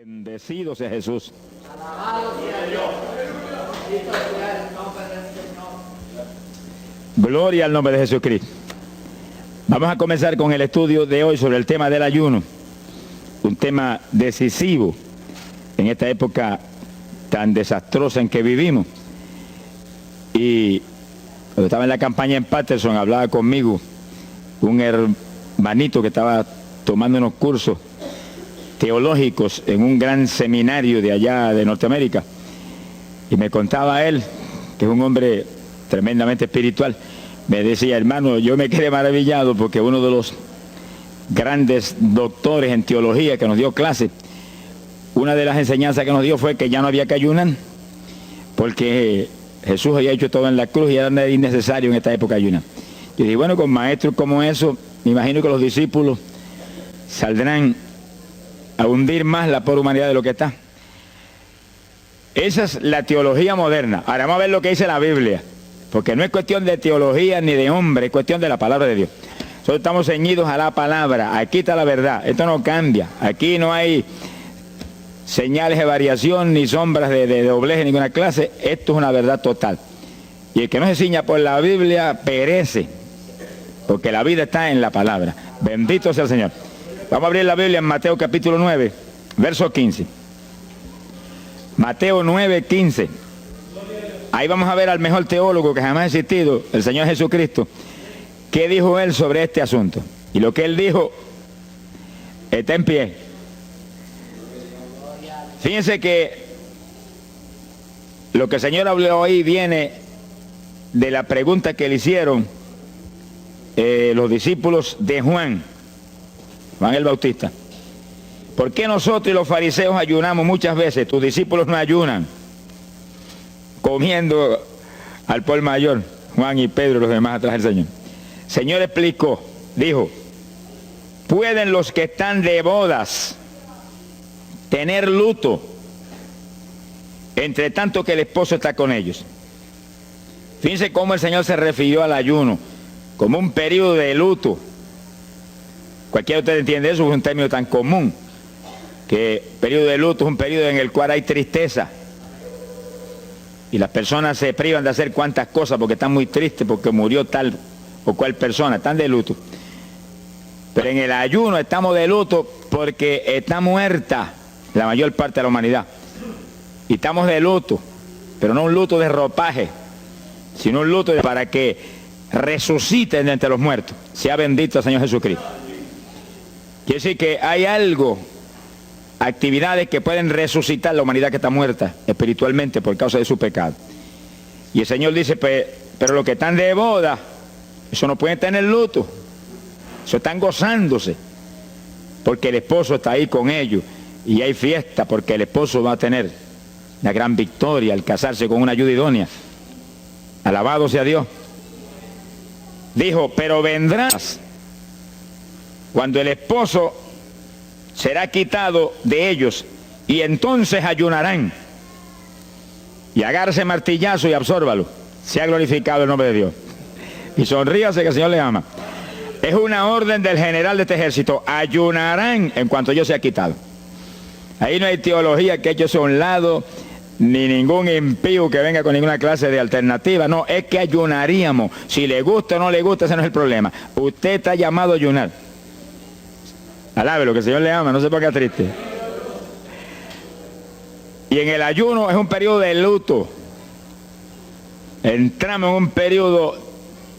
Bendecido sea Jesús. Alabado sea Dios. Bendito sea el nombre del Señor. Gloria al nombre de Jesucristo. Vamos a comenzar con el estudio de hoy sobre el tema del ayuno. Un tema decisivo en esta época tan desastrosa en que vivimos. Y cuando estaba en la campaña en Patterson, hablaba conmigo un hermanito que estaba tomando unos cursos teológicos en un gran seminario de allá de Norteamérica, y me contaba él, que es un hombre tremendamente espiritual, me decía: hermano, yo me quedé maravillado porque uno de los grandes doctores en teología que nos dio clase, una de las enseñanzas que nos dio fue que ya no había que ayunar, porque Jesús había hecho todo en la cruz y era innecesario en esta época ayunar. Yo dije, bueno, con maestros como eso, me imagino que los discípulos saldrán a hundir más la pobre humanidad de lo que está. Esa es la teología moderna. Ahora vamos a ver lo que dice la Biblia, porque no es cuestión de teología ni de hombre, es cuestión de la palabra de Dios. Nosotros estamos ceñidos a la palabra, aquí está la verdad, esto no cambia, aquí no hay señales de variación ni sombras de doblez de ninguna clase, esto es una verdad total. Y el que no se ciña por la Biblia perece, porque la vida está en la palabra. Bendito sea el Señor. Vamos a abrir la Biblia en Mateo capítulo 9, verso 15. Mateo 9, 15. Ahí vamos a ver al mejor teólogo que jamás ha existido, el Señor Jesucristo. ¿Qué dijo él sobre este asunto? Y lo que él dijo está en pie. Fíjense que lo que el Señor habló ahí viene de la pregunta que le hicieron los discípulos de Juan el Bautista. ¿Por qué nosotros y los fariseos ayunamos muchas veces? Tus discípulos no ayunan, comiendo al por mayor, Juan y Pedro y los demás atrás del Señor. El Señor explicó, dijo: ¿pueden los que están de bodas tener luto entre tanto que el esposo está con ellos? Fíjense cómo el Señor se refirió al ayuno como un periodo de luto. Cualquiera de ustedes entiende eso, es un término tan común, que periodo de luto es un periodo en el cual hay tristeza y las personas se privan de hacer cuantas cosas porque están muy tristes porque murió tal o cual persona, están de luto. Pero en el ayuno estamos de luto porque está muerta la mayor parte de la humanidad, y estamos de luto, pero no un luto de ropaje, sino un luto para que resuciten de entre los muertos. Sea bendito el Señor Jesucristo. Quiere decir que hay algo, actividades que pueden resucitar la humanidad que está muerta espiritualmente por causa de su pecado. Y el Señor dice, pero los que están de boda, eso no pueden tener luto, eso están gozándose, porque el esposo está ahí con ellos, y hay fiesta porque el esposo va a tener la gran victoria al casarse con una ayuda idónea. Alabado sea Dios. Dijo, pero vendrás cuando el esposo será quitado de ellos, y entonces ayunarán. Y agárrese martillazo y absórbalo. Sea glorificado el nombre de Dios. Y sonríase que el Señor le ama. Es una orden del general de este ejército. Ayunarán en cuanto yo sea quitado. Ahí no hay teología que eche eso a un lado, ni ningún impío que venga con ninguna clase de alternativa. No, es que ayunaríamos. Si le gusta o no le gusta, ese no es el problema. Usted está llamado a ayunar. Alábelo, que el Señor le ama, no se ponga triste. Y en el ayuno es un periodo de luto. Entramos en un periodo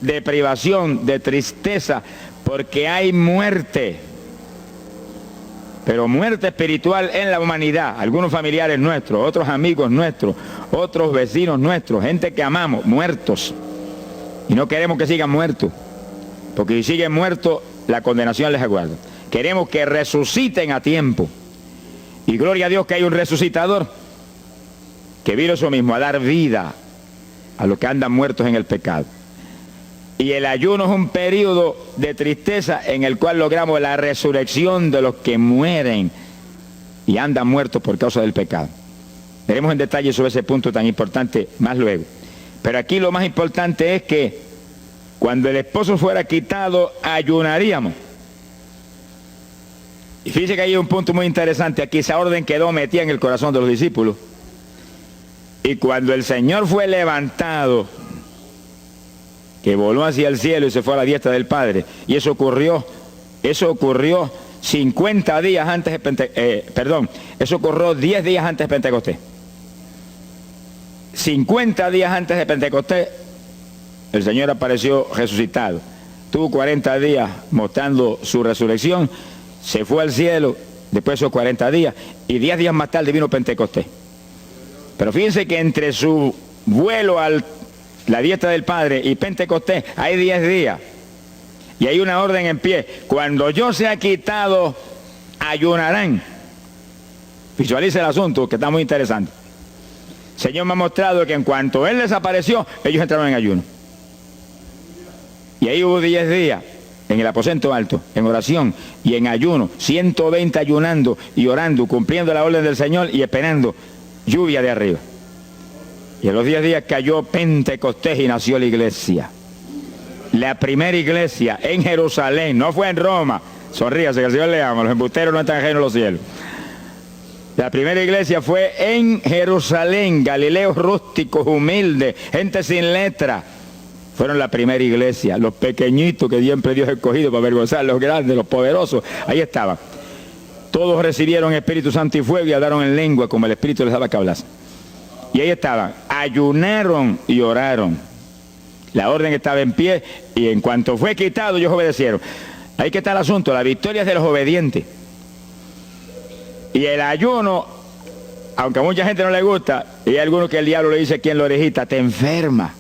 de privación, de tristeza, porque hay muerte. Pero muerte espiritual en la humanidad. Algunos familiares nuestros, otros amigos nuestros, otros vecinos nuestros, gente que amamos, muertos. Y no queremos que sigan muertos, porque si siguen muertos, la condenación les aguarda. Queremos que resuciten a tiempo. Y gloria a Dios que hay un resucitador que vino eso mismo, a dar vida a los que andan muertos en el pecado. Y el ayuno es un periodo de tristeza en el cual logramos la resurrección de los que mueren y andan muertos por causa del pecado. Veremos en detalle sobre ese punto tan importante más luego. Pero aquí lo más importante es que cuando el esposo fuera quitado, ayunaríamos. Y fíjense que hay un punto muy interesante aquí. Esa orden quedó metida en el corazón de los discípulos. Y cuando el Señor fue levantado, que voló hacia el cielo y se fue a la diestra del Padre, y eso ocurrió 50 días antes de Pentecostés, eso ocurrió 10 días antes de Pentecostés. 50 días antes de Pentecostés, el Señor apareció resucitado. Tuvo 40 días mostrando su resurrección, se fue al cielo después de esos 40 días, y 10 días más tarde vino Pentecostés. Pero fíjense que entre su vuelo a la diestra del Padre y Pentecostés hay 10 días. Y hay una orden en pie. Cuando yo sea quitado, ayunarán. Visualice el asunto, que está muy interesante. El Señor me ha mostrado que en cuanto Él desapareció, ellos entraron en ayuno. Y ahí hubo 10 días en el aposento alto, en oración y en ayuno. 120 ayunando y orando, cumpliendo la orden del Señor y esperando lluvia de arriba. Y en los 10 días cayó Pentecostés y nació la iglesia. La primera iglesia en Jerusalén, no fue en Roma. Sonríase, que el Señor le ama, los embusteros no están ajenos a los cielos. La primera iglesia fue en Jerusalén, galileos rústicos, humildes, gente sin letra. Fueron la primera iglesia, los pequeñitos que siempre Dios ha escogido para avergonzar a los grandes, los poderosos, ahí estaban. Todos recibieron Espíritu Santo y fuego y hablaron en lengua como el Espíritu les daba que hablasen. Y ahí estaban, ayunaron y oraron. La orden estaba en pie y en cuanto fue quitado ellos obedecieron. Ahí que está el asunto, la victoria es de los obedientes. Y el ayuno, aunque a mucha gente no le gusta, y hay algunos que el diablo le dice aquí en la orejita, te enferma.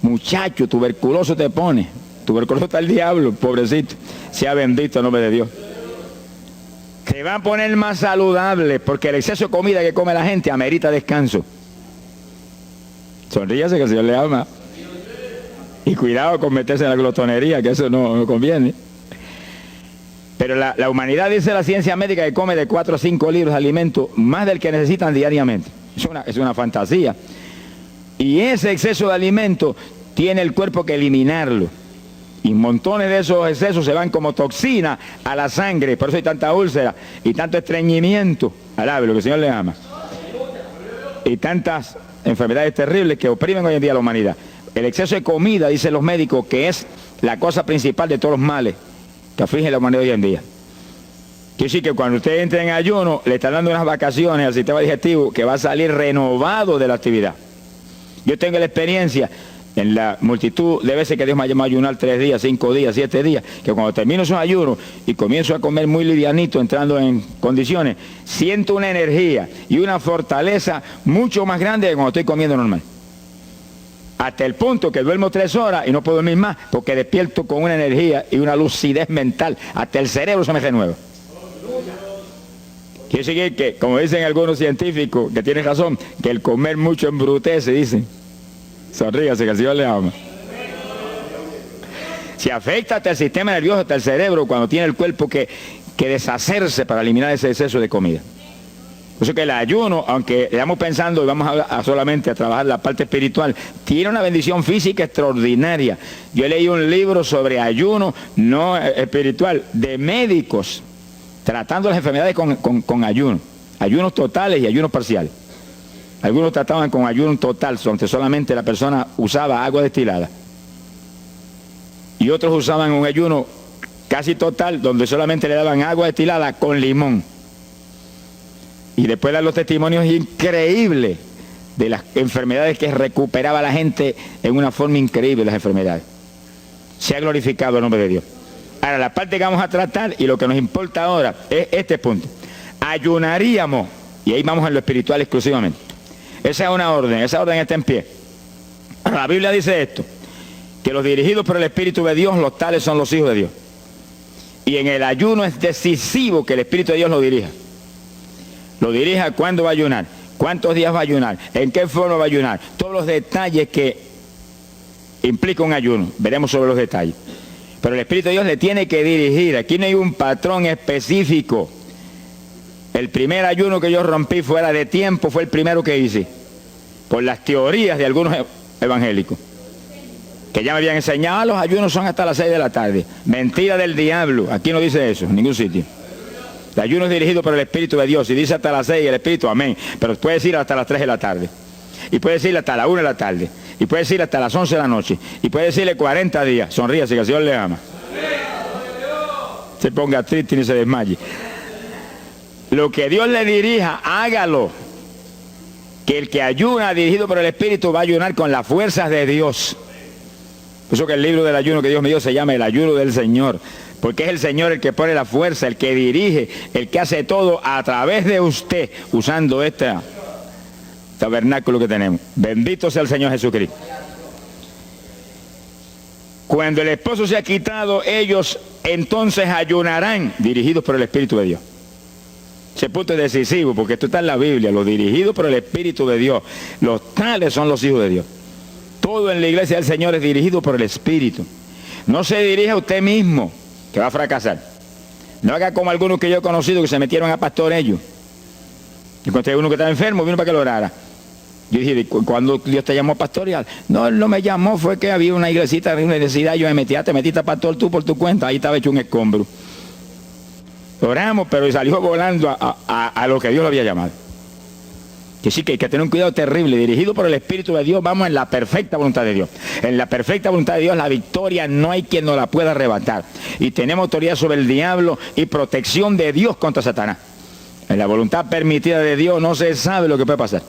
Muchacho, tuberculoso te pone. Tuberculoso está el diablo, pobrecito. Sea bendito el nombre de Dios. Se va a poner más saludable porque el exceso de comida que come la gente amerita descanso. Sonríase que el Señor le ama. Y cuidado con meterse en la glotonería, que eso no conviene. Pero la humanidad, dice la ciencia médica, que come de 4 a 5 libros de alimento, más del que necesitan diariamente. Es una fantasía. Y ese exceso de alimento tiene el cuerpo que eliminarlo. Y montones de esos excesos se van como toxina a la sangre. Por eso hay tanta úlcera y tanto estreñimiento. Alabe lo que el Señor le ama. Y tantas enfermedades terribles que oprimen hoy en día a la humanidad. El exceso de comida, dicen los médicos, que es la cosa principal de todos los males que afligen a la humanidad hoy en día. Quiere decir que cuando usted entre en ayuno, le están dando unas vacaciones al sistema digestivo que va a salir renovado de la actividad. Yo tengo la experiencia en la multitud de veces que Dios me ha llamado a ayunar 3 días, 5 días, 7 días, que cuando termino esos ayunos y comienzo a comer muy livianito, entrando en condiciones, siento una energía y una fortaleza mucho más grande que cuando estoy comiendo normal. Hasta el punto que duermo 3 horas y no puedo dormir más porque despierto con una energía y una lucidez mental. Hasta el cerebro se me renueva. Quiere decir que, como dicen algunos científicos, que tienen razón, que el comer mucho embrutece, dicen. Sonríase, que el Señor le ama. Si afecta hasta el sistema nervioso, hasta el cerebro, cuando tiene el cuerpo que deshacerse para eliminar ese exceso de comida. Por eso que el ayuno, aunque estamos pensando y vamos solamente a trabajar la parte espiritual, tiene una bendición física extraordinaria. Yo leí un libro sobre ayuno, no espiritual, de médicos, tratando las enfermedades con ayuno. Ayunos totales y ayunos parciales. Algunos trataban con ayuno total, donde solamente la persona usaba agua destilada. Y otros usaban un ayuno casi total, donde solamente le daban agua destilada con limón. Y después dan los testimonios increíbles de las enfermedades que recuperaba la gente en una forma increíble, las enfermedades. Se ha glorificado el nombre de Dios. Ahora, la parte que vamos a tratar y lo que nos importa ahora es este punto. Ayunaríamos, y ahí vamos en lo espiritual exclusivamente. Esa es una orden, esa orden está en pie. La Biblia dice esto, que los dirigidos por el Espíritu de Dios, los tales son los hijos de Dios. Y en el ayuno es decisivo que el Espíritu de Dios lo dirija. Lo dirija cuándo va a ayunar, cuántos días va a ayunar, en qué forma va a ayunar. Todos los detalles que implica un ayuno, veremos sobre los detalles. Pero el Espíritu de Dios le tiene que dirigir. Aquí no hay un patrón específico. El primer ayuno que yo rompí fuera de tiempo fue el primero que hice, por las teorías de algunos evangélicos, que ya me habían enseñado, los ayunos son hasta las 6 de la tarde. Mentira del diablo, aquí no dice eso, en ningún sitio. El ayuno es dirigido por el Espíritu de Dios. Y dice hasta las 6 el Espíritu, amén. Pero puede decir hasta las 3 de la tarde. Y puede decirle hasta la 1 de la tarde. Y puede decirle hasta las 11 de la noche. Y puede decirle 40 días. Sonríase, que el Señor le ama. Se ponga triste y ni se desmaye. Lo que Dios le dirija, hágalo. Que el que ayuna dirigido por el Espíritu va a ayunar con las fuerzas de Dios. Por eso que el libro del ayuno que Dios me dio se llama el ayuno del Señor. Porque es el Señor el que pone la fuerza, el que dirige, el que hace todo a través de usted, usando este tabernáculo que tenemos. Bendito sea el Señor Jesucristo. Cuando el esposo se ha quitado, ellos entonces ayunarán, dirigidos por el Espíritu de Dios. Ese punto es decisivo, porque esto está en la Biblia, los dirigidos por el Espíritu de Dios. Los tales son los hijos de Dios. Todo en la iglesia del Señor es dirigido por el Espíritu. No se dirija a usted mismo, que va a fracasar. No haga como algunos que yo he conocido que se metieron a pastor ellos. Encontré uno que estaba enfermo, vino para que lo orara. Yo dije, ¿cuándo Dios te llamó a pastorear? No, él no me llamó, fue que había una iglesita de una necesidad, yo me metí, te metiste a pastor tú por tu cuenta, ahí estaba hecho un escombro. Oramos, pero salió volando a lo que Dios lo había llamado. Que sí, que hay que tener un cuidado terrible, dirigido por el Espíritu de Dios, vamos en la perfecta voluntad de Dios. En la perfecta voluntad de Dios, la victoria no hay quien nos la pueda arrebatar. Y tenemos autoridad sobre el diablo y protección de Dios contra Satanás. En la voluntad permitida de Dios no se sabe lo que puede pasar.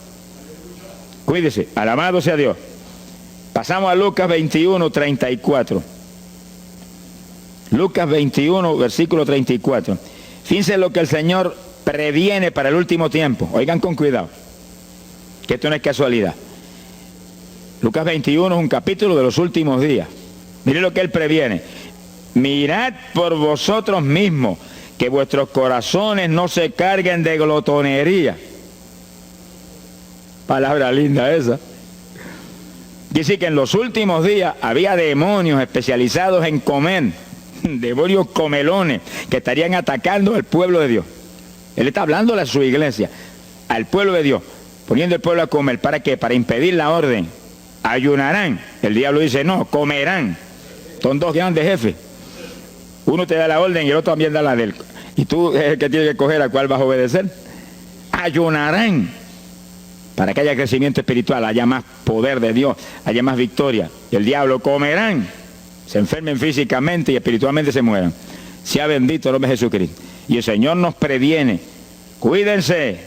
Cuídese, alabado sea Dios. Pasamos a Lucas 21, 34. Lucas 21, versículo 34. Fíjense lo que el Señor previene para el último tiempo. Oigan con cuidado, que esto no es casualidad. Lucas 21 es un capítulo de los últimos días. Miren lo que Él previene. Mirad por vosotros mismos, que vuestros corazones no se carguen de glotonería. Palabra linda esa. Dice que en los últimos días había demonios especializados en comer, demonios comelones que estarían atacando al pueblo de Dios. Él está hablando a su iglesia, al pueblo de Dios, poniendo el pueblo a comer. ¿Para qué? Para impedir la orden. Ayunarán. El diablo dice no, comerán. Son dos grandes jefes. Uno te da la orden y el otro también da la de él. Y tú es el que tiene que escoger a cuál vas a obedecer. Ayunarán. Para que haya crecimiento espiritual, haya más poder de Dios, haya más victoria. Y el diablo comerán, se enfermen físicamente y espiritualmente se mueran. Sea bendito el nombre de Jesucristo. Y el Señor nos previene, cuídense,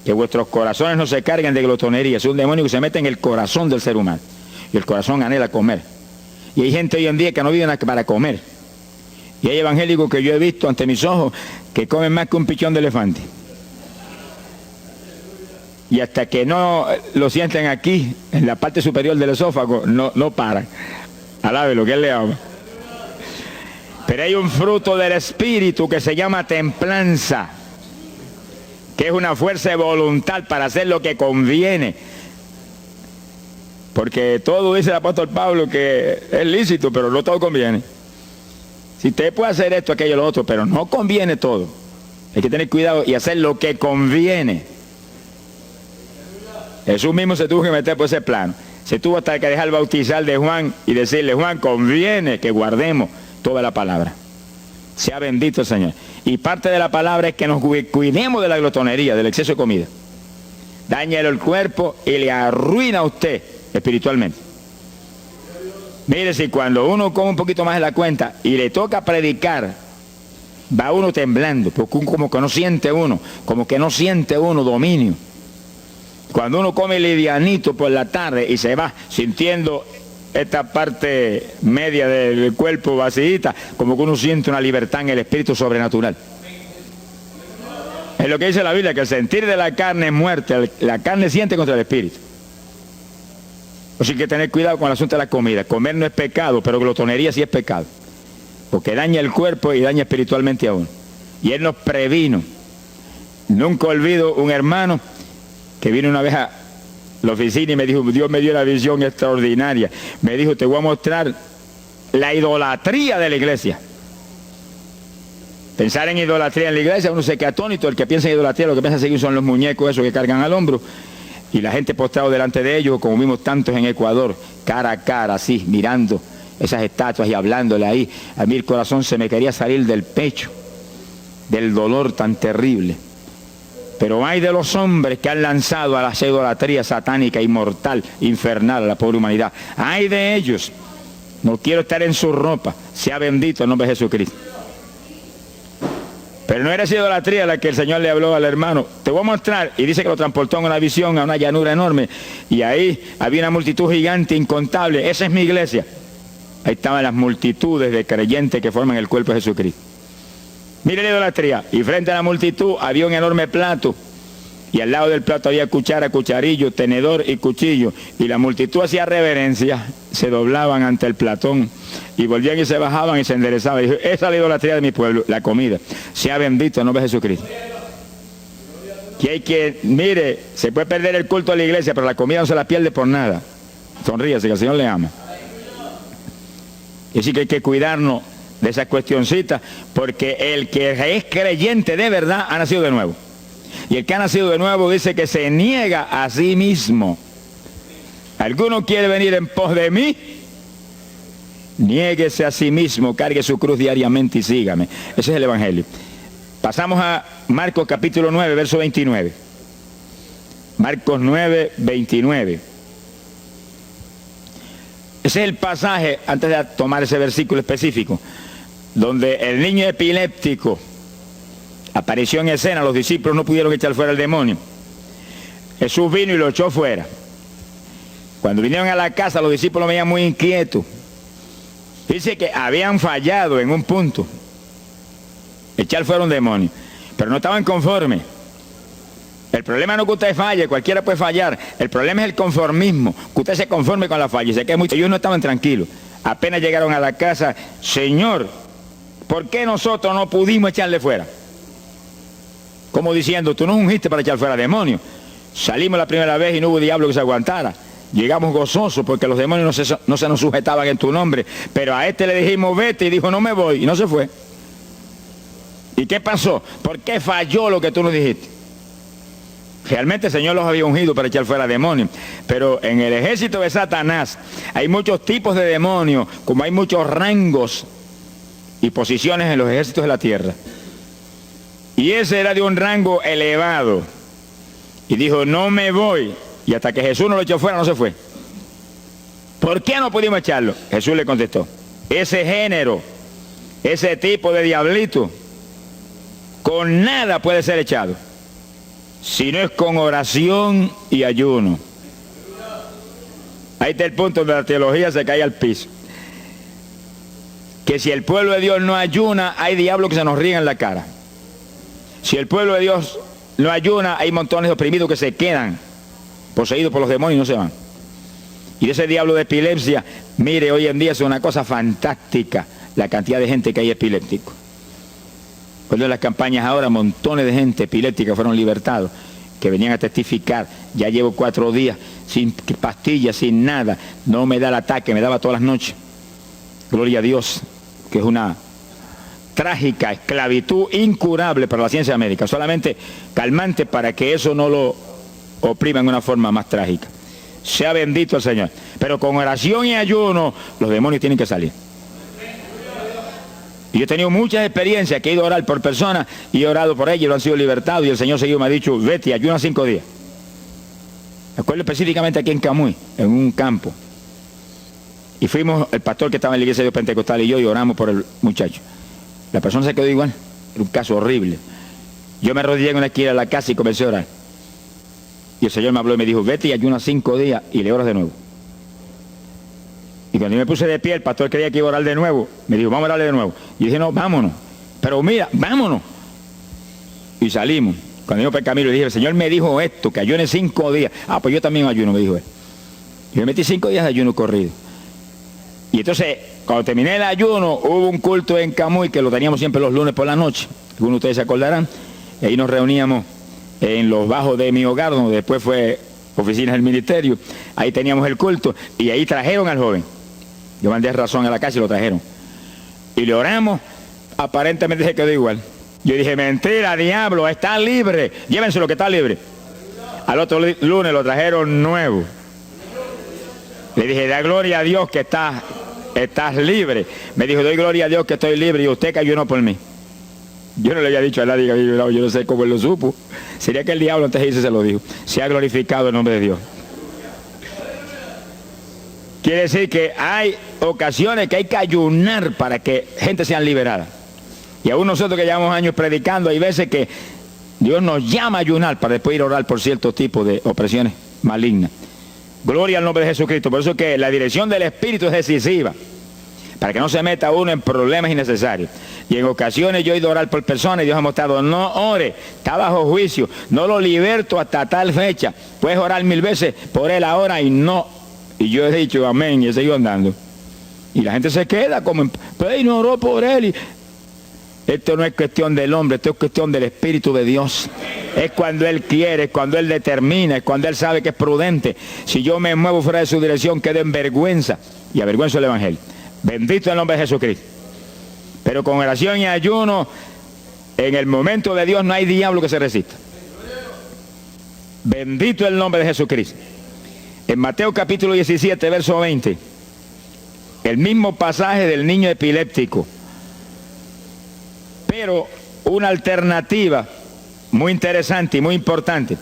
que vuestros corazones no se carguen de glotonería. Es un demonio que se mete en el corazón del ser humano. Y el corazón anhela comer. Y hay gente hoy en día que no vive para comer. Y hay evangélicos que yo he visto ante mis ojos que comen más que un pichón de elefante. Y hasta que no lo sienten aquí, en la parte superior del esófago, no paran. Alabe lo que Él le ama. Pero hay un fruto del Espíritu que se llama templanza, que es una fuerza de voluntad para hacer lo que conviene. Porque todo dice el apóstol Pablo que es lícito, pero no todo conviene. Si usted puede hacer esto, aquello, lo otro, pero no conviene todo. Hay que tener cuidado y hacer lo que conviene. Jesús mismo se tuvo que meter por ese plano. Se tuvo hasta que dejar bautizar de Juan y decirle, Juan, conviene que guardemos toda la palabra. Sea bendito el Señor. Y parte de la palabra es que nos cuidemos de la glotonería, del exceso de comida. Dáñale el cuerpo y le arruina a usted espiritualmente. Mire, si cuando uno come un poquito más de la cuenta y le toca predicar, va uno temblando, porque como que no siente uno, dominio. Cuando uno come livianito por la tarde y se va sintiendo esta parte media del cuerpo vacíita, como que uno siente una libertad en el espíritu sobrenatural. Es lo que dice la Biblia, que el sentir de la carne es muerte, la carne siente contra el espíritu. Así que hay que tener cuidado con el asunto de la comida. Comer no es pecado, pero glotonería sí es pecado. Porque daña el cuerpo y daña espiritualmente a uno. Y Él nos previno. Nunca olvido un hermano que vino una vez a la oficina y me dijo, Dios me dio una visión extraordinaria. Me dijo, te voy a mostrar la idolatría de la iglesia. Pensar en idolatría en la iglesia, uno se queda atónito. El que piensa en idolatría, lo que piensa seguir son los muñecos esos que cargan al hombro. Y la gente postrado delante de ellos, como vimos tantos en Ecuador, cara a cara, así, mirando esas estatuas y hablándole ahí. A mí el corazón se me quería salir del pecho. del dolor tan terrible. Pero ay de los hombres que han lanzado a la idolatría satánica, inmortal, infernal a la pobre humanidad. Ay de ellos. No quiero estar en su ropa. Sea bendito el nombre de Jesucristo. Pero no era esa idolatría la que el Señor le habló al hermano. Te voy a mostrar. Y dice que lo transportó en una visión a una llanura enorme. Y ahí había una multitud gigante, incontable. Esa es mi iglesia. Ahí estaban las multitudes de creyentes que forman el cuerpo de Jesucristo. Mire la idolatría. Y frente a la multitud había un enorme plato. Y al lado del plato había cuchara, cucharillo, tenedor y cuchillo. Y la multitud hacía reverencia, se doblaban ante el platón y volvían y se bajaban y se enderezaban. Y dijo, esa es la idolatría de mi pueblo, la comida. Sea bendito el nombre de Jesucristo. Que hay que, mire, se puede perder el culto de la iglesia, pero la comida no se la pierde por nada. Sonríase, que el Señor le ama. Y así que hay que cuidarnos de esas cuestioncitas, porque el que es creyente de verdad ha nacido de nuevo. Y el que ha nacido de nuevo dice que se niega a sí mismo. ¿Alguno quiere venir en pos de mí? Niéguese a sí mismo, cargue su cruz diariamente y sígame. Ese es el Evangelio. Pasamos a Marcos capítulo 9, verso 29. Marcos 9, 29. Ese es el pasaje, antes de tomar ese versículo específico, donde el niño epiléptico apareció en escena. Los discípulos no pudieron echar fuera el demonio. Jesús vino y lo echó fuera. Cuando vinieron a la casa, los discípulos veían muy inquietos. Dice que habían fallado en un punto, echar fuera un demonio, pero no estaban conformes. El problema no es que usted falle, cualquiera puede fallar. El problema es el conformismo, que usted se conforme con la falla. Ellos no estaban tranquilos. Apenas llegaron a la casa, Señor, ¿por qué nosotros no pudimos echarle fuera? Como diciendo, tú nos ungiste para echar fuera demonios. Salimos la primera vez y no hubo diablo que se aguantara. Llegamos gozosos porque los demonios no se nos sujetaban en tu nombre. Pero a este le dijimos, vete, y dijo, no me voy, y no se fue. ¿Y qué pasó? ¿Por qué falló lo que tú nos dijiste? Realmente el Señor los había ungido para echar fuera demonios. Pero en el ejército de Satanás hay muchos tipos de demonios, como hay muchos rangos y posiciones en los ejércitos de la tierra. Y ese era de un rango elevado. Y dijo, no me voy. Y hasta que Jesús no lo echó fuera, no se fue. ¿Por qué no pudimos echarlo? Jesús le contestó, ese género, ese tipo de diablito, con nada puede ser echado, si no es con oración y ayuno. Ahí está el punto donde la teología se cae al piso. Que si el pueblo de Dios no ayuna, hay diablos que se nos ríen en la cara. Si el pueblo de Dios no ayuna, hay montones de oprimidos que se quedan poseídos por los demonios y no se van. Y ese diablo de epilepsia, mire, hoy en día es una cosa fantástica la cantidad de gente que hay epiléptico. Cuando en las campañas ahora, montones de gente epiléptica fueron libertados, que venían a testificar. Ya llevo 4 días sin pastillas, sin nada, no me da el ataque, me daba todas las noches. Gloria a Dios, que es una trágica esclavitud incurable para la ciencia médica, solamente calmante para que eso no lo oprima en una forma más trágica. Sea bendito el Señor. Pero con oración y ayuno, los demonios tienen que salir. Y yo he tenido muchas experiencias que he ido a orar por personas y he orado por ellos y lo han sido libertados, y el Señor seguido me ha dicho, vete, ayuna 5 días. Me acuerdo específicamente aquí en Camuy, en un campo. Y fuimos, el pastor que estaba en la iglesia de Dios Pentecostal y yo, y oramos por el muchacho. La persona se quedó igual. Era un caso horrible. Yo me arrodillé en una esquina de la casa y comencé a orar. Y el Señor me habló y me dijo, vete y ayuna 5 días y le oras de nuevo. Y cuando yo me puse de pie, el pastor creía que iba a orar de nuevo. Me dijo, vamos a orarle de nuevo. Y yo dije, no, vámonos. Pero mira, vámonos. Y salimos. Cuando yo por el camino le dije, el Señor me dijo esto, que ayune 5 días. Ah, pues yo también ayuno, me dijo él. Y me metí 5 días de ayuno corrido. Y entonces, cuando terminé el ayuno, hubo un culto en Camuy, que lo teníamos siempre los lunes por la noche. Algunos de ustedes se acordarán. Y ahí nos reuníamos en los bajos de mi hogar, donde después fue oficinas del ministerio. Ahí teníamos el culto y ahí trajeron al joven. Yo mandé razón a la casa y lo trajeron. Y le oramos, aparentemente se quedó igual. Yo dije, mentira, diablo, está libre. Llévenselo que está libre. Al otro lunes lo trajeron nuevo. Le dije, da gloria a Dios que estás libre. Me dijo, doy gloria a Dios que estoy libre y usted que ayunó por mí. Yo no le había dicho a nadie que había ayunado, yo no sé cómo él lo supo. Sería que el diablo antes de irse se lo dijo. Se ha glorificado el nombre de Dios. Quiere decir que hay ocasiones que hay que ayunar para que gente sea liberada. Y aún nosotros que llevamos años predicando, hay veces que Dios nos llama a ayunar para después ir a orar por ciertos tipos de opresiones malignas. Gloria al nombre de Jesucristo. Por eso que la dirección del Espíritu es decisiva, para que no se meta uno en problemas innecesarios. Y en ocasiones yo he ido a orar por personas y Dios ha mostrado, no ore, está bajo juicio, no lo liberto hasta tal fecha. Puedes orar 1000 veces por él ahora y no. Y yo he dicho amén y he seguido andando. Y la gente se queda como, pues no oró por él. Y esto no es cuestión del hombre, esto es cuestión del Espíritu de Dios. Es cuando Él quiere, es cuando Él determina, es cuando Él sabe que es prudente. Si yo me muevo fuera de su dirección, quedo en vergüenza y avergüenzo el Evangelio. Bendito el nombre de Jesucristo. Pero con oración y ayuno, en el momento de Dios no hay diablo que se resista. Bendito el nombre de Jesucristo. En Mateo capítulo 17, verso 20, el mismo pasaje del niño epiléptico, pero una alternativa muy interesante y muy importante.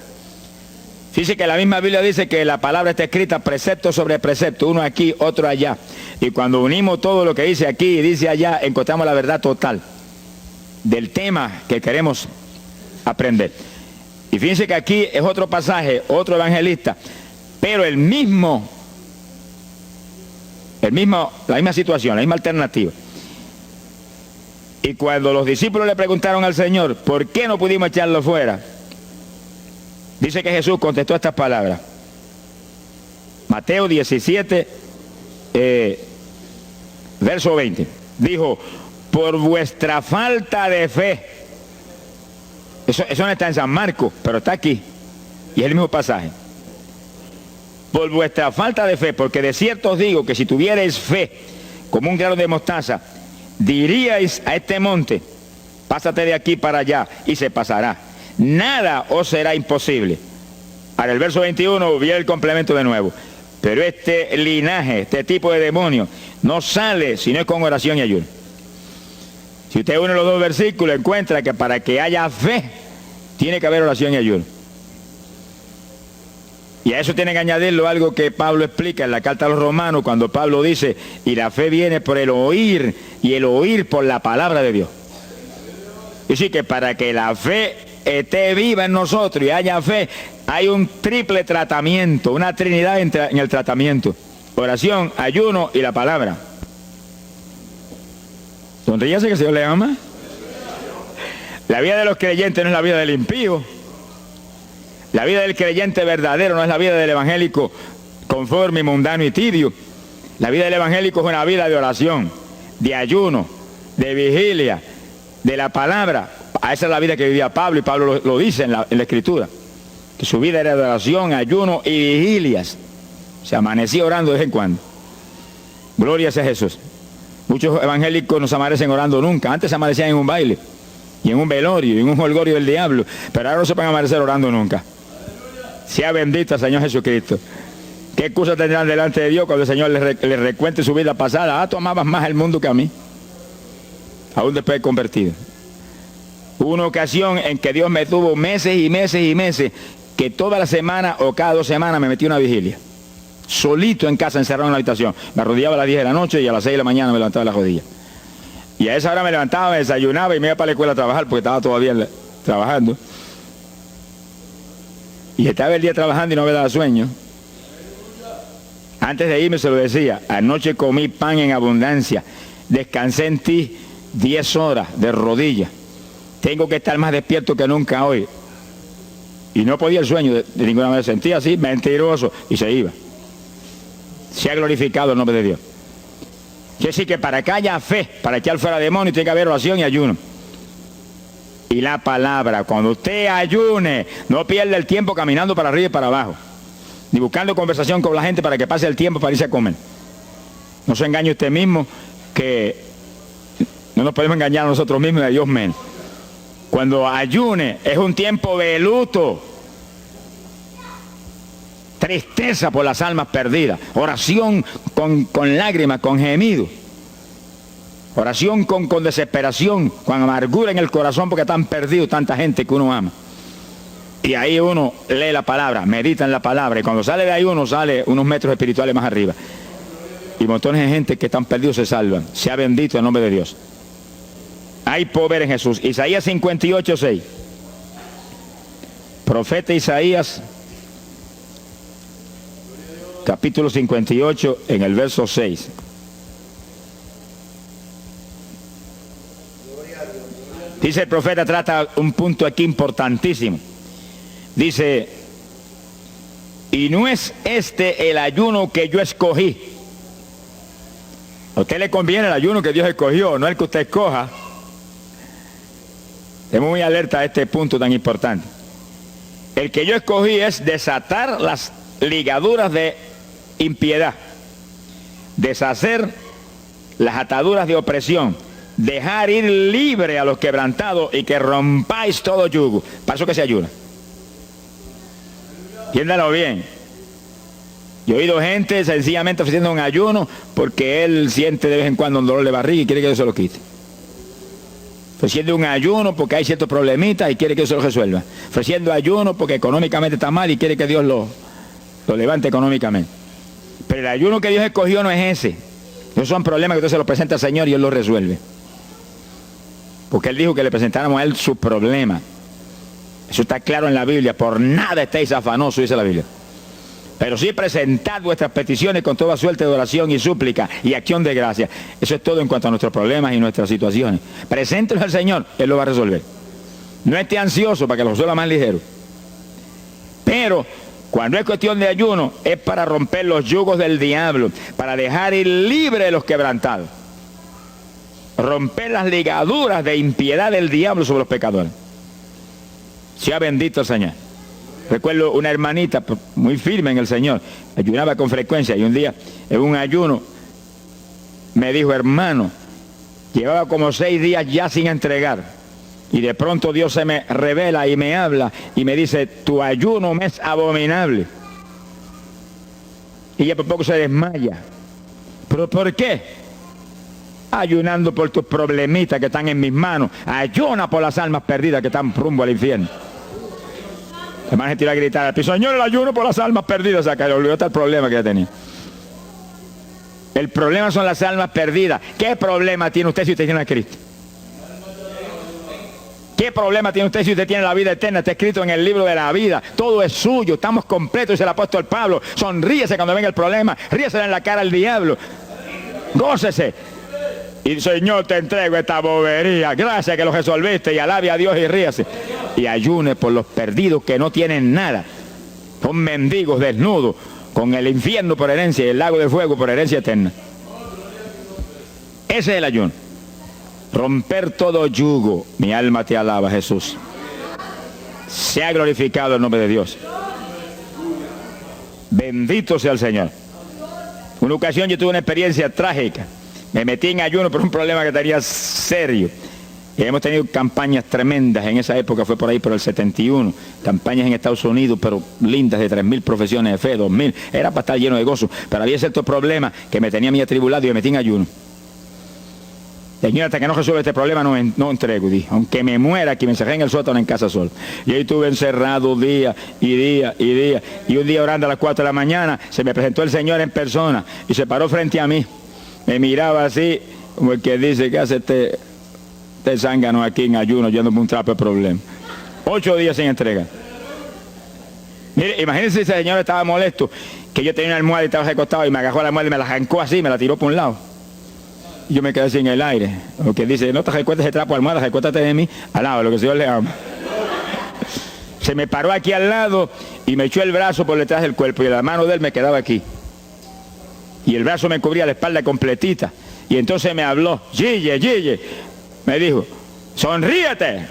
Dice que la misma Biblia dice que la palabra está escrita precepto sobre precepto, uno aquí, otro allá. Y cuando unimos todo lo que dice aquí y dice allá, encontramos la verdad total del tema que queremos aprender. Y fíjense que aquí es otro pasaje, otro evangelista, pero la misma situación, la misma alternativa. Y cuando los discípulos le preguntaron al Señor, ¿por qué no pudimos echarlo fuera? Dice que Jesús contestó estas palabras. Mateo 17, verso 20. Dijo, por vuestra falta de fe. Eso no está en San Marcos, pero está aquí. Y es el mismo pasaje. Por vuestra falta de fe, porque de cierto os digo que si tuvierais fe como un grano de mostaza, diríais a este monte, pásate de aquí para allá, y se pasará. Nada os será imposible. Ahora el verso 21 viene el complemento de nuevo. Pero este linaje, este tipo de demonio, no sale si no es con oración y ayuno. Si usted une los dos versículos, encuentra que para que haya fe, tiene que haber oración y ayuno. Y a eso tiene que añadirlo algo que Pablo explica en la carta a los Romanos, cuando Pablo dice, y la fe viene por el oír, y el oír por la palabra de Dios. Y sí que para que la fe esté viva en nosotros y haya fe, hay un triple tratamiento, una trinidad en el tratamiento: oración, ayuno y la palabra. Sonríase que el Señor le ama. La vida de los creyentes no es la vida del impío. La vida del creyente verdadero no es la vida del evangélico conforme, mundano y tibio. La vida del evangélico es una vida de oración, de ayuno, de vigilia, de la palabra. Esa es la vida que vivía Pablo, y Pablo lo dice en la Escritura, que su vida era de oración, ayuno y vigilias. Se amanecía orando de vez en cuando. Gloria sea Jesús. Muchos evangélicos no se amanecen orando nunca. Antes se amanecían en un baile, y en un velorio, y en un jolgorio del diablo, pero ahora no se pueden amanecer orando nunca. Sea bendito el Señor Jesucristo. ¿Qué excusa tendrán delante de Dios cuando el Señor les recuente su vida pasada? Tú amabas más al mundo que a mí, aún después de convertido. Hubo una ocasión en que Dios me tuvo meses y meses y meses, que toda la semana o cada 2 semanas me metí una vigilia. Solito en casa, encerrado en la habitación. Me arrodillaba a las 10 de la noche y a las 6 de la mañana me levantaba las rodillas. Y a esa hora me levantaba, me desayunaba y me iba para la escuela a trabajar, porque estaba todavía trabajando. Y estaba el día trabajando y no me daba sueño. Antes de irme se lo decía: anoche comí pan en abundancia, descansé en ti 10 horas de rodillas, tengo que estar más despierto que nunca hoy. Y no podía el sueño de ninguna manera, sentía así, mentiroso, y se iba. Se ha glorificado el nombre de Dios. Quiere decir que para que haya fe, para echar fuera demonios, tiene que haber oración y ayuno. Y la palabra, cuando usted ayune, no pierda el tiempo caminando para arriba y para abajo, ni buscando conversación con la gente para que pase el tiempo para irse a comer. No se engañe usted mismo, que no nos podemos engañar a nosotros mismos y a Dios menos. Cuando ayune es un tiempo de luto, tristeza por las almas perdidas, oración con lágrimas, con gemidos. Oración con desesperación, con amargura en el corazón porque están perdidos tanta gente que uno ama. Y ahí uno lee la palabra, medita en la palabra, y cuando sale de ahí uno sale unos metros espirituales más arriba. Y montones de gente que están perdidos se salvan. Sea bendito el nombre de Dios. Hay poder en Jesús. Isaías 58:6. Profeta Isaías, capítulo 58, en el verso 6. Dice el profeta, trata un punto aquí importantísimo. Dice, y no es este el ayuno que yo escogí. A usted le conviene el ayuno que Dios escogió, no el que usted escoja. Estemos muy alerta a este punto tan importante. El que yo escogí es desatar las ligaduras de impiedad, deshacer las ataduras de opresión, dejar ir libre a los quebrantados y que rompáis todo yugo. Para eso que se ayuna. Entiéndalo bien. Yo he oído gente sencillamente ofreciendo un ayuno porque él siente de vez en cuando un dolor de barriga y quiere que Dios se lo quite. Ofreciendo un ayuno porque hay ciertos problemitas y quiere que Dios se lo resuelva. Ofreciendo ayuno porque económicamente está mal y quiere que Dios lo levante económicamente. Pero el ayuno que Dios escogió no es ese. Esos son problemas que usted se los presenta al Señor y Él los resuelve. Porque Él dijo que le presentáramos a Él sus problemas. Eso está claro en la Biblia. Por nada estéis afanosos, dice la Biblia. Pero sí presentad vuestras peticiones con toda suerte de oración y súplica y acción de gracia. Eso es todo en cuanto a nuestros problemas y nuestras situaciones. Preséntelos al Señor, Él lo va a resolver. No esté ansioso para que lo resuelva más ligero. Pero cuando es cuestión de ayuno, es para romper los yugos del diablo, para dejar ir libre los quebrantados. Romper las ligaduras de impiedad del diablo sobre los pecadores. Sea bendito el Señor. Recuerdo una hermanita muy firme en el Señor, ayunaba con frecuencia y un día en un ayuno me dijo, hermano, llevaba como 6 días ya sin entregar y de pronto Dios se me revela y me habla y me dice, tu ayuno me es abominable. Y ella por poco se desmaya. ¿Pero por qué? Ayunando por tus problemitas que están en mis manos. Ayuna por las almas perdidas que están rumbo al infierno. La hermana se tiró a gritar al piso, Señor, el ayuno por las almas perdidas. O sea, que le olvidó hasta el problema que ella tenía. El problema son las almas perdidas. ¿Qué problema tiene usted si usted tiene a Cristo? ¿Qué problema tiene usted si usted tiene la vida eterna? Está escrito en el libro de la vida. Todo es suyo. Estamos completos, dice el apóstol Pablo. Sonríese cuando venga el problema. Ríese en la cara al diablo. Gócese. Y Señor, te entrego esta bobería. Gracias que lo resolviste. Y alabe a Dios y ríase. Y ayune por los perdidos que no tienen nada. Son mendigos desnudos, con el infierno por herencia y el lago de fuego por herencia eterna. Ese es el ayuno. Romper todo yugo. Mi alma te alaba, Jesús. Sea glorificado el nombre de Dios. Bendito sea el Señor. Una ocasión yo tuve una experiencia trágica. Me metí en ayuno por un problema que tenía serio. Y hemos tenido campañas tremendas. En esa época fue por ahí por el 71. Campañas en Estados Unidos, pero lindas, de 3.000 profesiones de fe, 2.000. Era para estar lleno de gozo. Pero había ciertos problemas que me tenía a mí atribulado y me metí en ayuno. Señor, hasta que no resuelva este problema no entrego. Dije, aunque me muera aquí, me encerré en el sótano en casa solo. Y ahí estuve encerrado día y día y día. Y un día orando a las 4 de la mañana, se me presentó el Señor en persona y se paró frente a mí. Me miraba así, como el que dice, ¿qué hace este zángano aquí en ayuno, yéndome un trapo de problema? 8 días sin entrega. Mire, imagínense si ese señor estaba molesto, que yo tenía una almohada y estaba recostado y me agarró la almohada y me la arrancó así, me la tiró por un lado. Y yo me quedé así en el aire. Lo que dice, no te recuerdes ese trapo de almohada, recuéstate de mí, al lado, lo que el Señor le ama. Se me paró aquí al lado y me echó el brazo por detrás del cuerpo y la mano de él me quedaba aquí. Y el brazo me cubría la espalda completita. Y entonces me habló, Gille, me dijo, sonríete.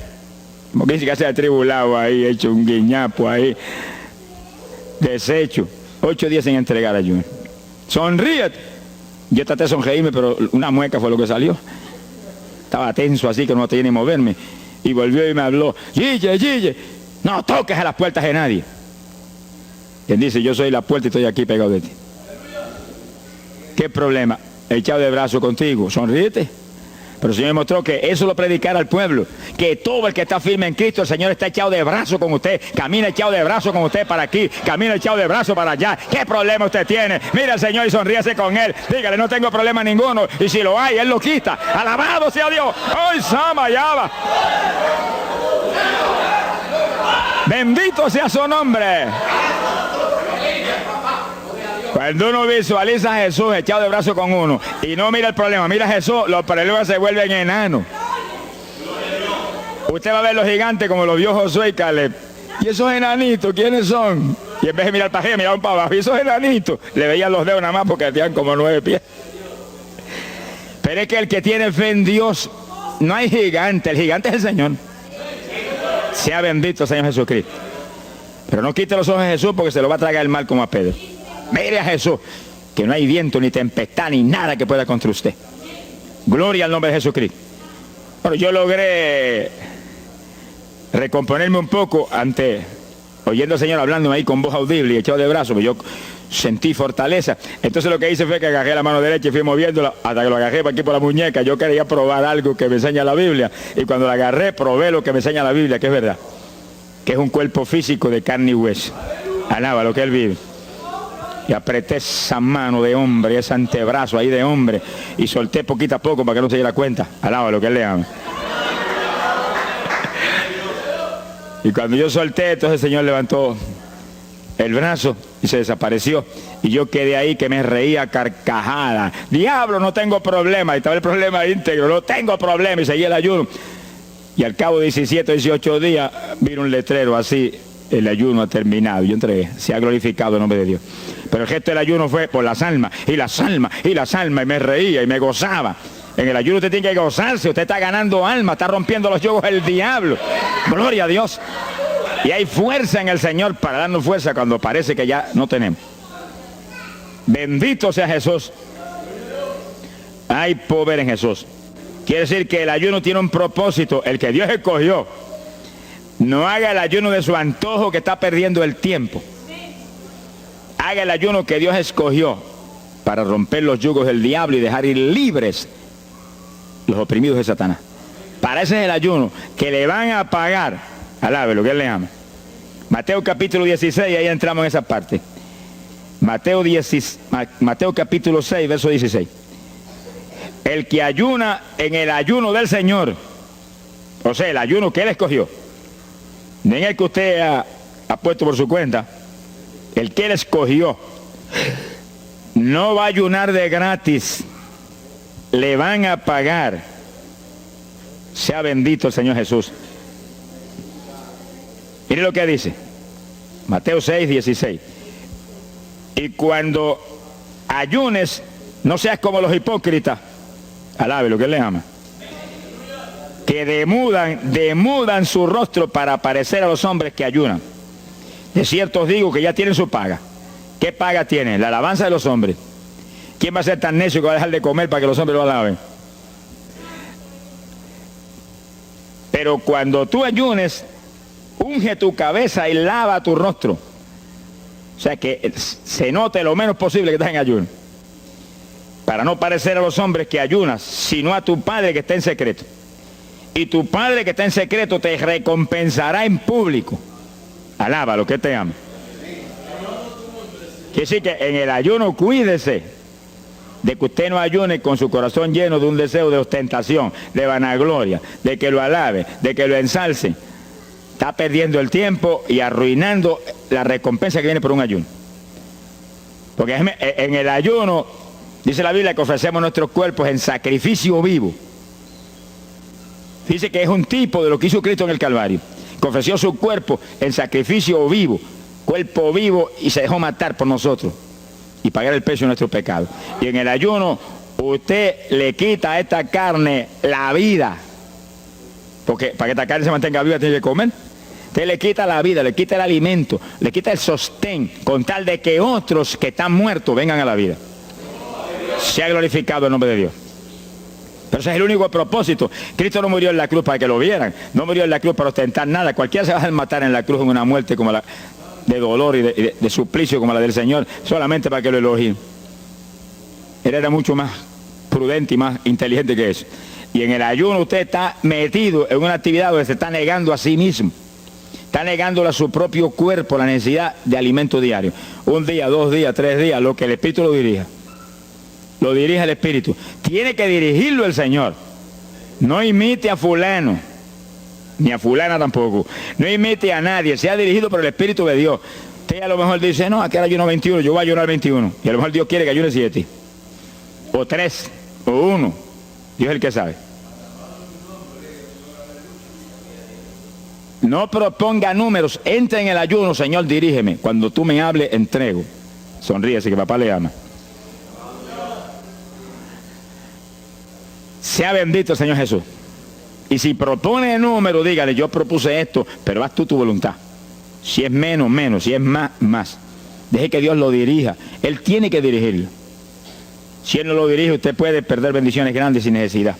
Como que dice que se ha atribulado ahí, hecho un guiñapo ahí, deshecho. 8 días sin entregar ayuno. Sonríete. Yo traté de sonreírme, pero una mueca fue lo que salió. Estaba tenso así que no tenía ni moverme. Y volvió y me habló, Gille, no toques a las puertas de nadie. Quien dice, yo soy la puerta y estoy aquí pegado de ti. ¿Qué problema? Echado de brazo contigo, sonríete. Pero el Señor me mostró que eso lo predicara al pueblo, que todo el que está firme en Cristo, el Señor está echado de brazo con usted, camina echado de brazo con usted para aquí, camina echado de brazo para allá. ¿Qué problema usted tiene? Mira al Señor y sonríase con Él, dígale, no tengo problema ninguno, y si lo hay, Él lo quita. Alabado sea Dios. ¡Ay, Sama, ya va! Bendito sea su nombre. Cuando uno visualiza a Jesús echado de brazo con uno y no mira el problema, mira a Jesús, los problemas se vuelven enanos. Usted va a ver los gigantes como los vio Josué y Caleb. ¿Y esos enanitos quiénes son? Y en vez de mirar para arriba, miraban para abajo. ¿Y esos enanitos? Le veían los dedos nada más porque tenían como 9 pies. Pero es que el que tiene fe en Dios, no hay gigante, el gigante es el Señor. Sea bendito Señor Jesucristo. Pero no quite los ojos de Jesús porque se lo va a tragar el mal como a Pedro. Mire a Jesús, que no hay viento, ni tempestad, ni nada que pueda contra usted. Gloria al nombre de Jesucristo. Bueno, yo logré recomponerme un poco oyendo al Señor hablándome ahí con voz audible y echado de brazos, yo sentí fortaleza. Entonces lo que hice fue que agarré la mano derecha y fui moviéndola hasta que lo agarré por aquí por la muñeca. Yo quería probar algo que me enseña la Biblia, y cuando la agarré probé lo que me enseña la Biblia, que es verdad, que es un cuerpo físico de carne y hueso. Alaba lo que Él vive. Y apreté esa mano de hombre, ese antebrazo ahí de hombre, y solté poquito a poco para que no se diera cuenta. Alaba lo que Él le ama. Y cuando yo solté, entonces el Señor levantó el brazo y se desapareció. Y yo quedé ahí que me reía carcajada. Diablo, no tengo problema. Y estaba el problema íntegro, no tengo problema. Y seguí el ayuno. Y al cabo de 17 o 18 días, vino un letrero así: el ayuno ha terminado. Yo entregué, se ha glorificado el nombre de Dios. Pero el gesto del ayuno fue por las almas, y las almas, y las almas, y me reía y me gozaba. En el ayuno usted tiene que gozarse, usted está ganando alma, está rompiendo los yugos del diablo. Gloria a Dios. Y hay fuerza en el Señor para darnos fuerza cuando parece que ya no tenemos. Bendito sea Jesús. Hay poder en Jesús. Quiere decir que el ayuno tiene un propósito, el que Dios escogió. No haga el ayuno de su antojo, que está perdiendo el tiempo. Haga el ayuno que Dios escogió para romper los yugos del diablo y dejar ir libres los oprimidos de Satanás. Para ese es el ayuno que le van a pagar. Alabe lo que Él le ama. Mateo capítulo 16, ahí entramos en esa parte. Mateo capítulo 6, verso 16. El que ayuna en el ayuno del Señor, o sea, el ayuno que Él escogió, no en el que usted ha puesto por su cuenta, el que Él escogió, no va a ayunar de gratis, le van a pagar. Sea bendito el Señor Jesús. Mire lo que dice Mateo 6, 16. Y cuando ayunes, no seas como los hipócritas. Alabe lo que Él le ama. Que demudan su rostro para parecer a los hombres que ayunan. De cierto os digo que ya tienen su paga. ¿Qué paga tienen? La alabanza de los hombres. ¿Quién va a ser tan necio que va a dejar de comer para que los hombres lo alaben? Pero cuando tú ayunes, unge tu cabeza y lava tu rostro. O sea, que se note lo menos posible que estás en ayuno. Para no parecer a los hombres que ayunas, sino a tu Padre que está en secreto. Y tu Padre que está en secreto te recompensará en público. Alaba lo que te ama. Quiere decir que en el ayuno cuídese de que usted no ayune con su corazón lleno de un deseo de ostentación, de vanagloria, de que lo alabe, de que lo ensalce. Está perdiendo el tiempo y arruinando la recompensa que viene por un ayuno. Porque en el ayuno, dice la Biblia, que ofrecemos nuestros cuerpos en sacrificio vivo. Dice que es un tipo de lo que hizo Cristo en el Calvario, que ofreció su cuerpo en sacrificio vivo, cuerpo vivo, y se dejó matar por nosotros y pagar el precio de nuestro pecado. Y en el ayuno usted le quita a esta carne la vida, porque para que esta carne se mantenga viva tiene que comer. Usted le quita la vida, le quita el alimento, le quita el sostén, con tal de que otros que están muertos vengan a la vida. Sea glorificado el nombre de Dios. Pero ese es el único propósito. Cristo no murió en la cruz para que lo vieran, no murió en la cruz para ostentar nada. Cualquiera se va a matar en la cruz en una muerte como la de dolor y de suplicio como la del Señor, solamente para que lo elogien. Él era mucho más prudente y más inteligente que eso. Y en el ayuno usted está metido en una actividad donde se está negando a sí mismo. Está negándole a su propio cuerpo la necesidad de alimento diario. Un día, 2 días, 3 días, lo que el Espíritu lo dirija. Lo dirige el Espíritu. Tiene que dirigirlo el Señor. No imite a fulano, ni a fulana tampoco. No imite a nadie, sea dirigido por el Espíritu de Dios. Usted a lo mejor dice, no, aquí ayuno 21, yo voy a ayunar 21. Y a lo mejor Dios quiere que ayune 7. O 3, o 1. Dios es el que sabe. No proponga números, entra en el ayuno, Señor, dirígeme. Cuando tú me hables, entrego. Sonríese que papá le ama. Sea bendito el Señor Jesús. Y si propone número, dígale, yo propuse esto, pero haz tú tu voluntad. Si es menos, menos. Si es más, más. Deje que Dios lo dirija. Él tiene que dirigirlo. Si Él no lo dirige, usted puede perder bendiciones grandes sin necesidad.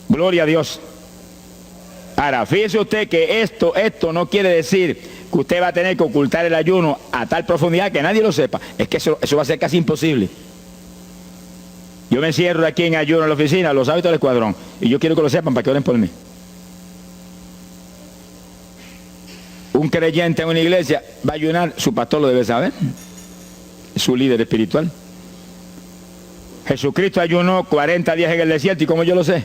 Gloria a Dios. Ahora, fíjese usted que esto no quiere decir que usted va a tener que ocultar el ayuno a tal profundidad que nadie lo sepa. Es que eso va a ser casi imposible. Yo me encierro aquí en ayuno en la oficina, los hábitos del escuadrón, y yo quiero que lo sepan para que oren por mí. Un creyente en una iglesia va a ayunar, su pastor lo debe saber, es su líder espiritual. Jesucristo ayunó 40 días en el desierto, ¿y cómo yo lo sé?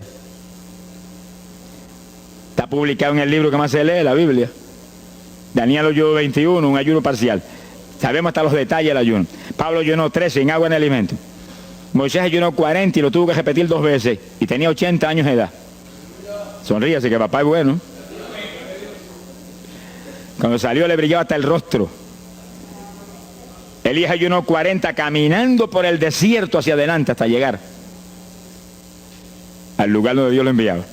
Está publicado en el libro que más se lee, la Biblia. Daniel ayunó 21, un ayuno parcial. Sabemos hasta los detalles del ayuno. Pablo ayunó 13 sin agua ni alimento. Moisés ayunó 40 y lo tuvo que repetir 2 veces. Y tenía 80 años de edad. Sonríase que papá es bueno. Cuando salió le brillaba hasta el rostro. Elías ayunó 40 caminando por el desierto hacia adelante hasta llegar al lugar donde Dios lo enviaba.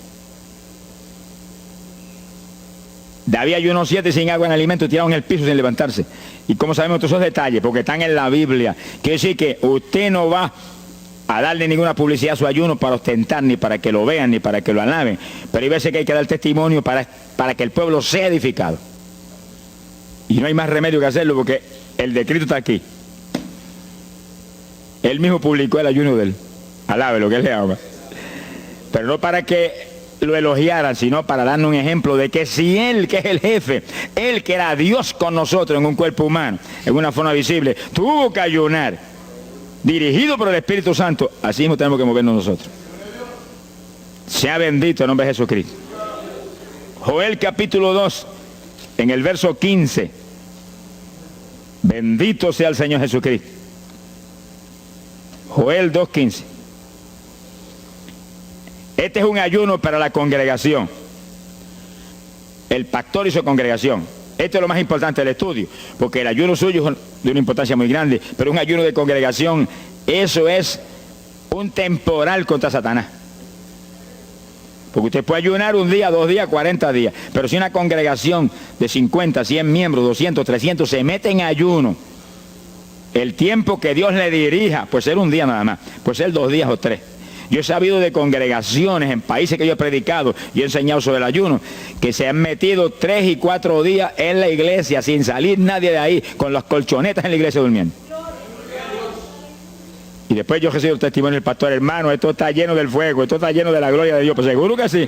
David ayunó 7 sin agua en alimento, tirado en el piso sin levantarse. Y como sabemos todos esos detalles, porque están en la Biblia, quiere decir que usted no va a darle ninguna publicidad a su ayuno para ostentar, ni para que lo vean, ni para que lo alaben. Pero hay veces que hay que dar testimonio para que el pueblo sea edificado. Y no hay más remedio que hacerlo, porque el decreto está aquí. Él mismo publicó el ayuno de él. Alabe lo que él le ama. Pero no para que lo elogiaran, sino para darnos un ejemplo de que si Él, que es el jefe, Él que era Dios con nosotros en un cuerpo humano, en una forma visible, tuvo que ayunar, dirigido por el Espíritu Santo, así mismo tenemos que movernos nosotros. Sea bendito el nombre de Jesucristo. Joel capítulo 2, en el verso 15. Bendito sea el Señor Jesucristo. Joel 2:15. Este es un ayuno para la congregación. El pastor y su congregación. Esto es lo más importante del estudio, porque el ayuno suyo es de una importancia muy grande, pero un ayuno de congregación, eso es un temporal contra Satanás. Porque usted puede ayunar 1 día, 2 días, 40 días, pero si una congregación de 50, 100 miembros, 200, 300 se mete en ayuno, el tiempo que Dios le dirija, puede ser 1 día nada más, puede ser 2 días o 3. Yo he sabido de congregaciones en países que yo he predicado y he enseñado sobre el ayuno, que se han metido 3 y 4 días en la iglesia sin salir nadie de ahí, con las colchonetas en la iglesia durmiendo. Y después yo recibo el testimonio del pastor, hermano, esto está lleno del fuego, esto está lleno de la gloria de Dios. Pues seguro que sí,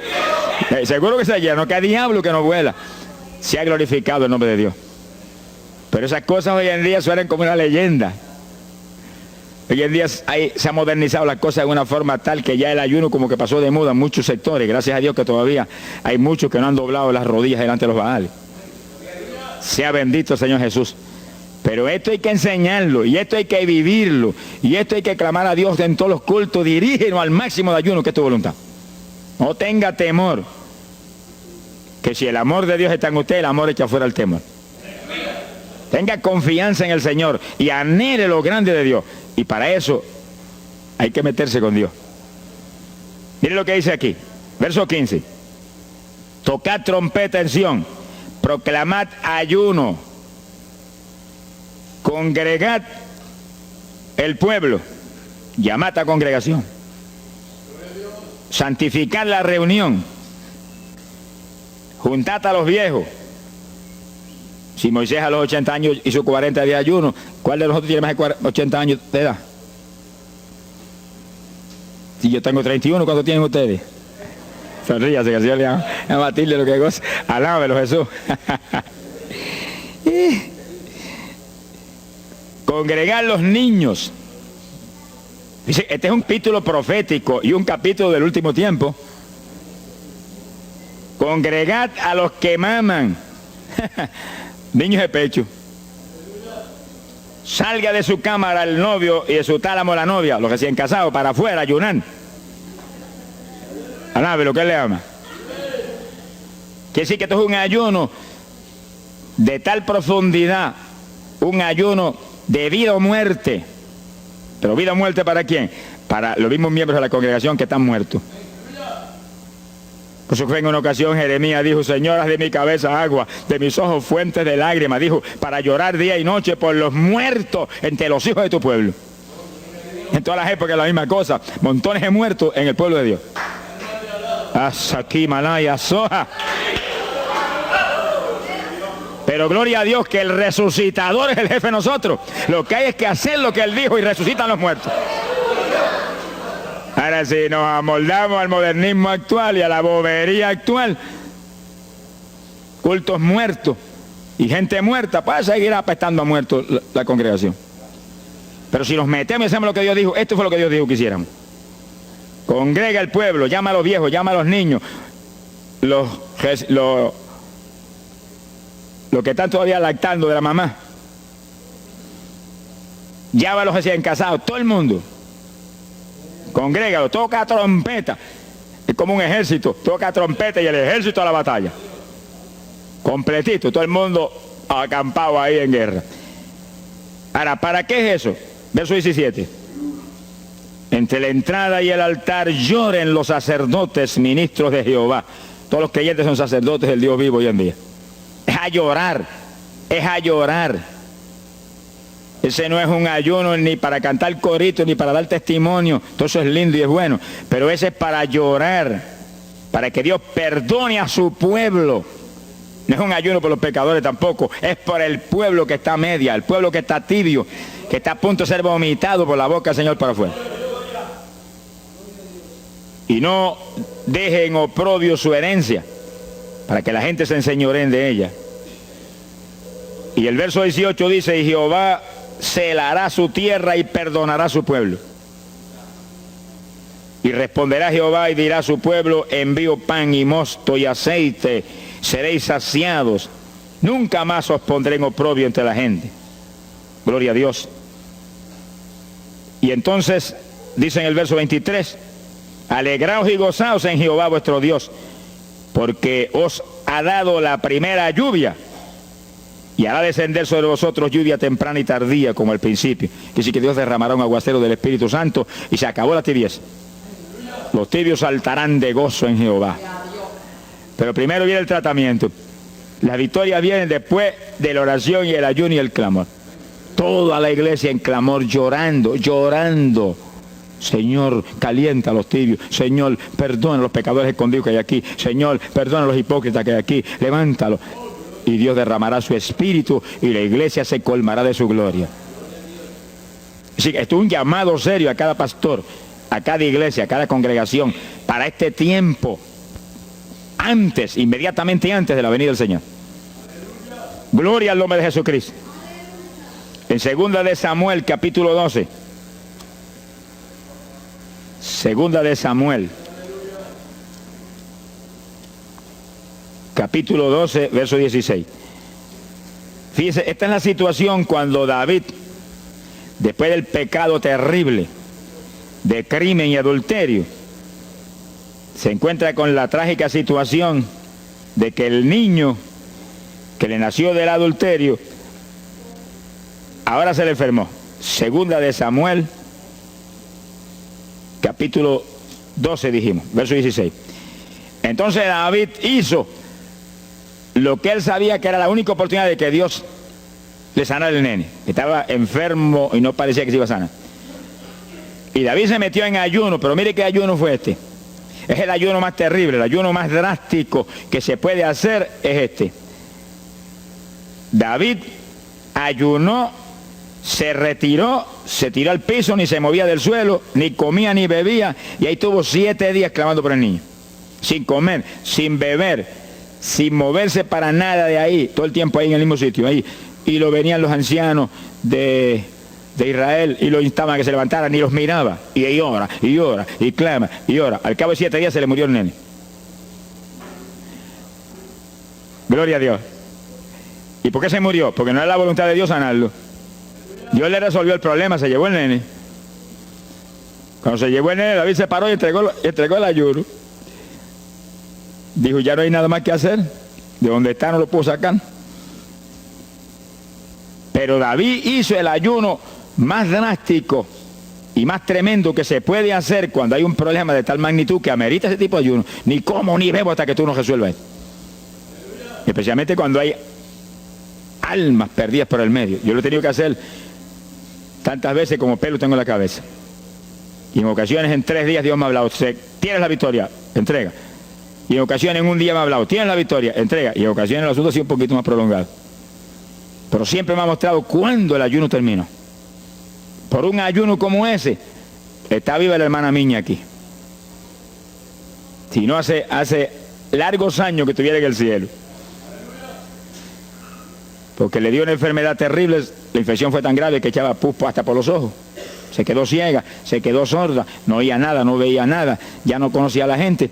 seguro que está lleno, que hay diablo que no vuela. Se ha glorificado el nombre de Dios. Pero esas cosas hoy en día suenan como una leyenda. Hoy en día se ha modernizado las cosas de una forma tal que ya el ayuno como que pasó de moda en muchos sectores. Gracias a Dios que todavía hay muchos que no han doblado las rodillas delante de los Baales. Sea bendito el Señor Jesús. Pero esto hay que enseñarlo, y esto hay que vivirlo, y esto hay que clamar a Dios en todos los cultos. Dirígenos al máximo de ayuno, que es tu voluntad. No tenga temor, que si el amor de Dios está en usted, el amor echa fuera el temor. Tenga confianza en el Señor y anhele lo grande de Dios. Y para eso hay que meterse con Dios. Mire lo que dice aquí, verso 15. Tocad trompeta en Sión, proclamad ayuno, congregad el pueblo, llamad a congregación, santificad la reunión, juntad a los viejos. Si Moisés a los 80 años hizo 40 días de ayuno, ¿cuál de nosotros tiene más de 80 años de edad? Si yo tengo 31, ¿cuánto tienen ustedes? Sonríase, que el Señor le llama a Matilde lo que goza. Alábelo, Jesús. Congregar los niños. Dice, este es un capítulo profético y un capítulo del último tiempo. Congregad a los que maman. Niños de pecho. Salga de su cámara el novio y de su tálamo la novia, los recién casados, para afuera, ayunar. Alabe lo que él le ama. Quiere decir que esto es un ayuno de tal profundidad, un ayuno de vida o muerte. Pero vida o muerte ¿para quién? Para los mismos miembros de la congregación que están muertos. Por eso fue en una ocasión Jeremías dijo, Señor, haz de mi cabeza agua, de mis ojos fuentes de lágrimas, dijo, para llorar día y noche por los muertos entre los hijos de tu pueblo. En todas las épocas la misma cosa, montones de muertos en el pueblo de Dios. Asaki Malaya Soja. Pero gloria a Dios que el resucitador es el jefe de nosotros. Lo que hay es que hacer lo que él dijo y resucitan los muertos. Ahora si nos amoldamos al modernismo actual y a la bobería actual, cultos muertos y gente muerta, pues seguir apestando a muertos la congregación. Pero si nos metemos y hacemos lo que Dios dijo, esto fue lo que Dios dijo que hiciéramos. Congrega el pueblo, llama a los viejos, llama a los niños, los que están todavía lactando de la mamá. Llama a los recién casados, todo el mundo. Congrégalo, toca trompeta. Es como un ejército, toca trompeta y el ejército a la batalla. Completito, todo el mundo acampado ahí en guerra. Ahora, ¿para qué es eso? Verso 17. Entre la entrada y el altar lloren los sacerdotes, ministros de Jehová. Todos los creyentes son sacerdotes del Dios vivo hoy en día. Es a llorar, es a llorar. Ese no es un ayuno ni para cantar coritos, ni para dar testimonio. Todo eso es lindo y es bueno. Pero ese es para llorar, para que Dios perdone a su pueblo. No es un ayuno por los pecadores tampoco. Es por el pueblo que está a media, el pueblo que está tibio, que está a punto de ser vomitado por la boca del Señor para afuera. Y no dejen oprobio su herencia, para que la gente se enseñoreen de ella. Y el verso 18 dice, y Jehová celará su tierra y perdonará a su pueblo. Y responderá Jehová y dirá a su pueblo, envío pan y mosto y aceite, seréis saciados, nunca más os pondré en oprobio entre la gente. Gloria a Dios. Y entonces dice en el verso 23, alegraos y gozaos en Jehová vuestro Dios, porque os ha dado la primera lluvia, y hará descender sobre vosotros lluvia temprana y tardía como al principio. Quiere decir que Dios derramará un aguacero del Espíritu Santo y se acabó la tibieza. Los tibios saltarán de gozo en Jehová. Pero primero viene el tratamiento. Las victorias vienen después de la oración y el ayuno y el clamor. Toda la iglesia en clamor, llorando, llorando. Señor, calienta a los tibios. Señor, perdona a los pecadores escondidos que hay aquí. Señor, perdona a los hipócritas que hay aquí. Levántalos. Y Dios derramará su espíritu y la iglesia se colmará de su gloria. Así que esto es un llamado serio a cada pastor, a cada iglesia, a cada congregación, para este tiempo, antes, inmediatamente antes de la venida del Señor. Gloria al nombre de Jesucristo. En 2 de Samuel, capítulo 12. 2 de Samuel, capítulo 12, verso 16. Fíjese, esta es la situación cuando David, después del pecado terrible de crimen y adulterio, se encuentra con la trágica situación de que el niño que le nació del adulterio ahora se le enfermó. 2 de Samuel, capítulo 12 dijimos, verso 16. Entonces David hizo lo que él sabía que era la única oportunidad de que Dios le sanara al nene. Estaba enfermo y no parecía que se iba a sanar. Y David se metió en ayuno, pero mire qué ayuno fue este. Es el ayuno más terrible, el ayuno más drástico que se puede hacer es este. David ayunó se retiró, se tiró al piso, ni se movía del suelo, ni comía ni bebía, y ahí tuvo 7 días clamando por el niño. Sin comer, sin beber, sin moverse para nada de ahí, todo el tiempo ahí en el mismo sitio, ahí. Y lo venían los ancianos de Israel y lo instaban a que se levantara, ni los miraba. Y ahí ora, y clama, y ora. Al cabo de 7 días se le murió el nene. Gloria a Dios. ¿Y por qué se murió? Porque no era la voluntad de Dios sanarlo. Dios le resolvió el problema, se llevó el nene. Cuando se llevó el nene, David se paró y entregó el ayuno. Dijo, ya no hay nada más que hacer. De donde está no lo puedo sacar. Pero David hizo el ayuno más drástico y más tremendo que se puede hacer cuando hay un problema de tal magnitud que amerita ese tipo de ayuno. Ni como ni bebo hasta que tú no resuelvas esto. Especialmente cuando hay almas perdidas por el medio. Yo lo he tenido que hacer tantas veces como pelo tengo en la cabeza. Y en ocasiones en 3 días Dios me ha hablado, tienes la victoria, entrega. Y en ocasiones en un día me ha hablado, tienes la victoria, entrega. Y en ocasiones el asunto ha sido un poquito más prolongado. Pero siempre me ha mostrado cuándo el ayuno terminó. Por un ayuno como ese, está viva la hermana Miña aquí. Si no, hace largos años que estuviera en el cielo. Porque le dio una enfermedad terrible, la infección fue tan grave que echaba pus hasta por los ojos. Se quedó ciega, se quedó sorda, no oía nada, no veía nada, ya no conocía a la gente.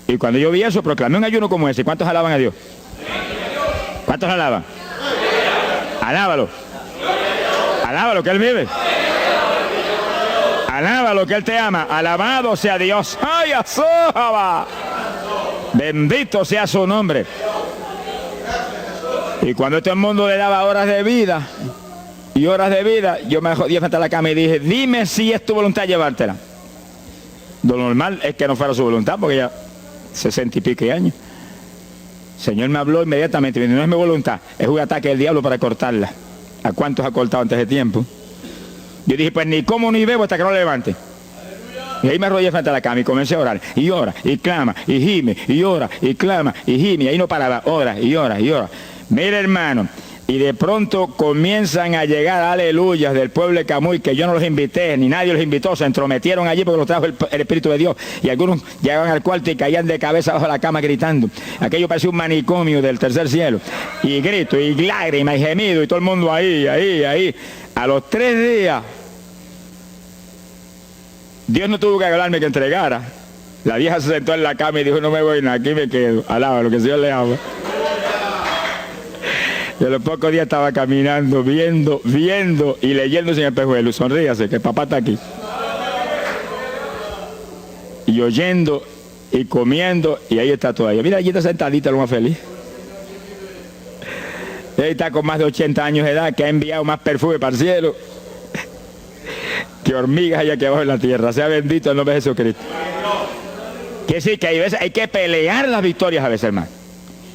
Y cuando yo vi eso, proclamé un ayuno como ese. ¿Cuántos alaban a Dios? ¿Cuántos alaban? Alábalo. Alábalo, que Él vive. Alábalo, que Él te ama. Alabado sea Dios. ¡Ay, azójaba! Bendito sea su nombre. Y cuando todo el mundo le daba horas de vida, yo me jodí frente a la cama y dije, dime si es tu voluntad llevártela. Lo normal es que no fuera su voluntad, porque ya 60 y pico años. El Señor me habló inmediatamente, no es mi voluntad, es un ataque del diablo para cortarla. ¿A cuántos ha cortado antes de tiempo? Yo dije, pues ni como ni bebo hasta que no lo levante. Y ahí me arrodillé frente a la cama y comencé a orar. Y ora, y clama, y gime, y ora, y clama, y gime. Y ahí no paraba, ora, y ora, y ora. Mira, hermano, y de pronto comienzan a llegar aleluyas del pueblo de Camuy, que yo no los invité, ni nadie los invitó, se entrometieron allí porque los trajo el Espíritu de Dios. Y algunos llegaban al cuarto y caían de cabeza bajo la cama gritando. Aquello parecía un manicomio del tercer cielo. Y grito, y lágrimas, y gemido, y todo el mundo ahí. A los 3 días, Dios no tuvo que hablarme que entregara. La vieja se sentó en la cama y dijo, no me voy nada, aquí me quedo. Alaba lo que el Señor le ama. Y a los pocos días estaba caminando, viendo y leyéndose en el espejuelo. Sonríase, que el papá está aquí. Y oyendo y comiendo, y ahí está todavía. Mira, allí está sentadita, lo más feliz. Ella está con más de 80 años de edad, que ha enviado más perfume para el cielo que hormigas hay aquí abajo en la tierra. Sea bendito el nombre de Jesucristo. Quiere decir que hay que pelear las victorias a veces, hermano.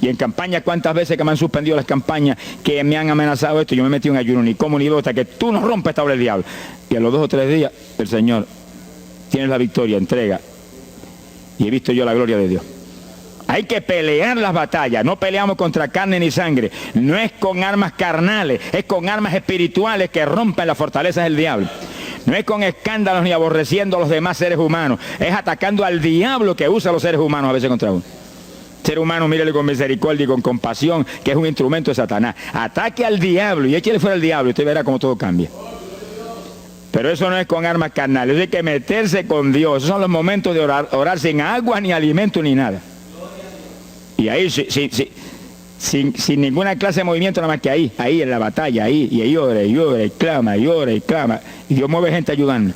Y en campaña, ¿cuántas veces que me han suspendido las campañas, que me han amenazado esto? Yo me metí en ayuno, ni como ni bebo, hasta que tú no rompes esta obra del diablo. Y a los 2 o 3 días, el Señor, tienes la victoria, entrega. Y he visto yo la gloria de Dios. Hay que pelear las batallas, no peleamos contra carne ni sangre. No es con armas carnales, es con armas espirituales que rompen las fortalezas del diablo. No es con escándalos ni aborreciendo a los demás seres humanos, es atacando al diablo que usa a los seres humanos a veces contra uno. Ser humano, mírele con misericordia y con compasión, que es un instrumento de Satanás. Ataque al diablo y échale fuera al diablo y usted verá cómo todo cambia. Pero eso no es con armas carnales, hay que meterse con Dios. Esos son los momentos de orar sin agua, ni alimento, ni nada. Y ahí, sin ninguna clase de movimiento, nada más que ahí en la batalla, y ahí ora, y clama, y Dios mueve gente ayudando.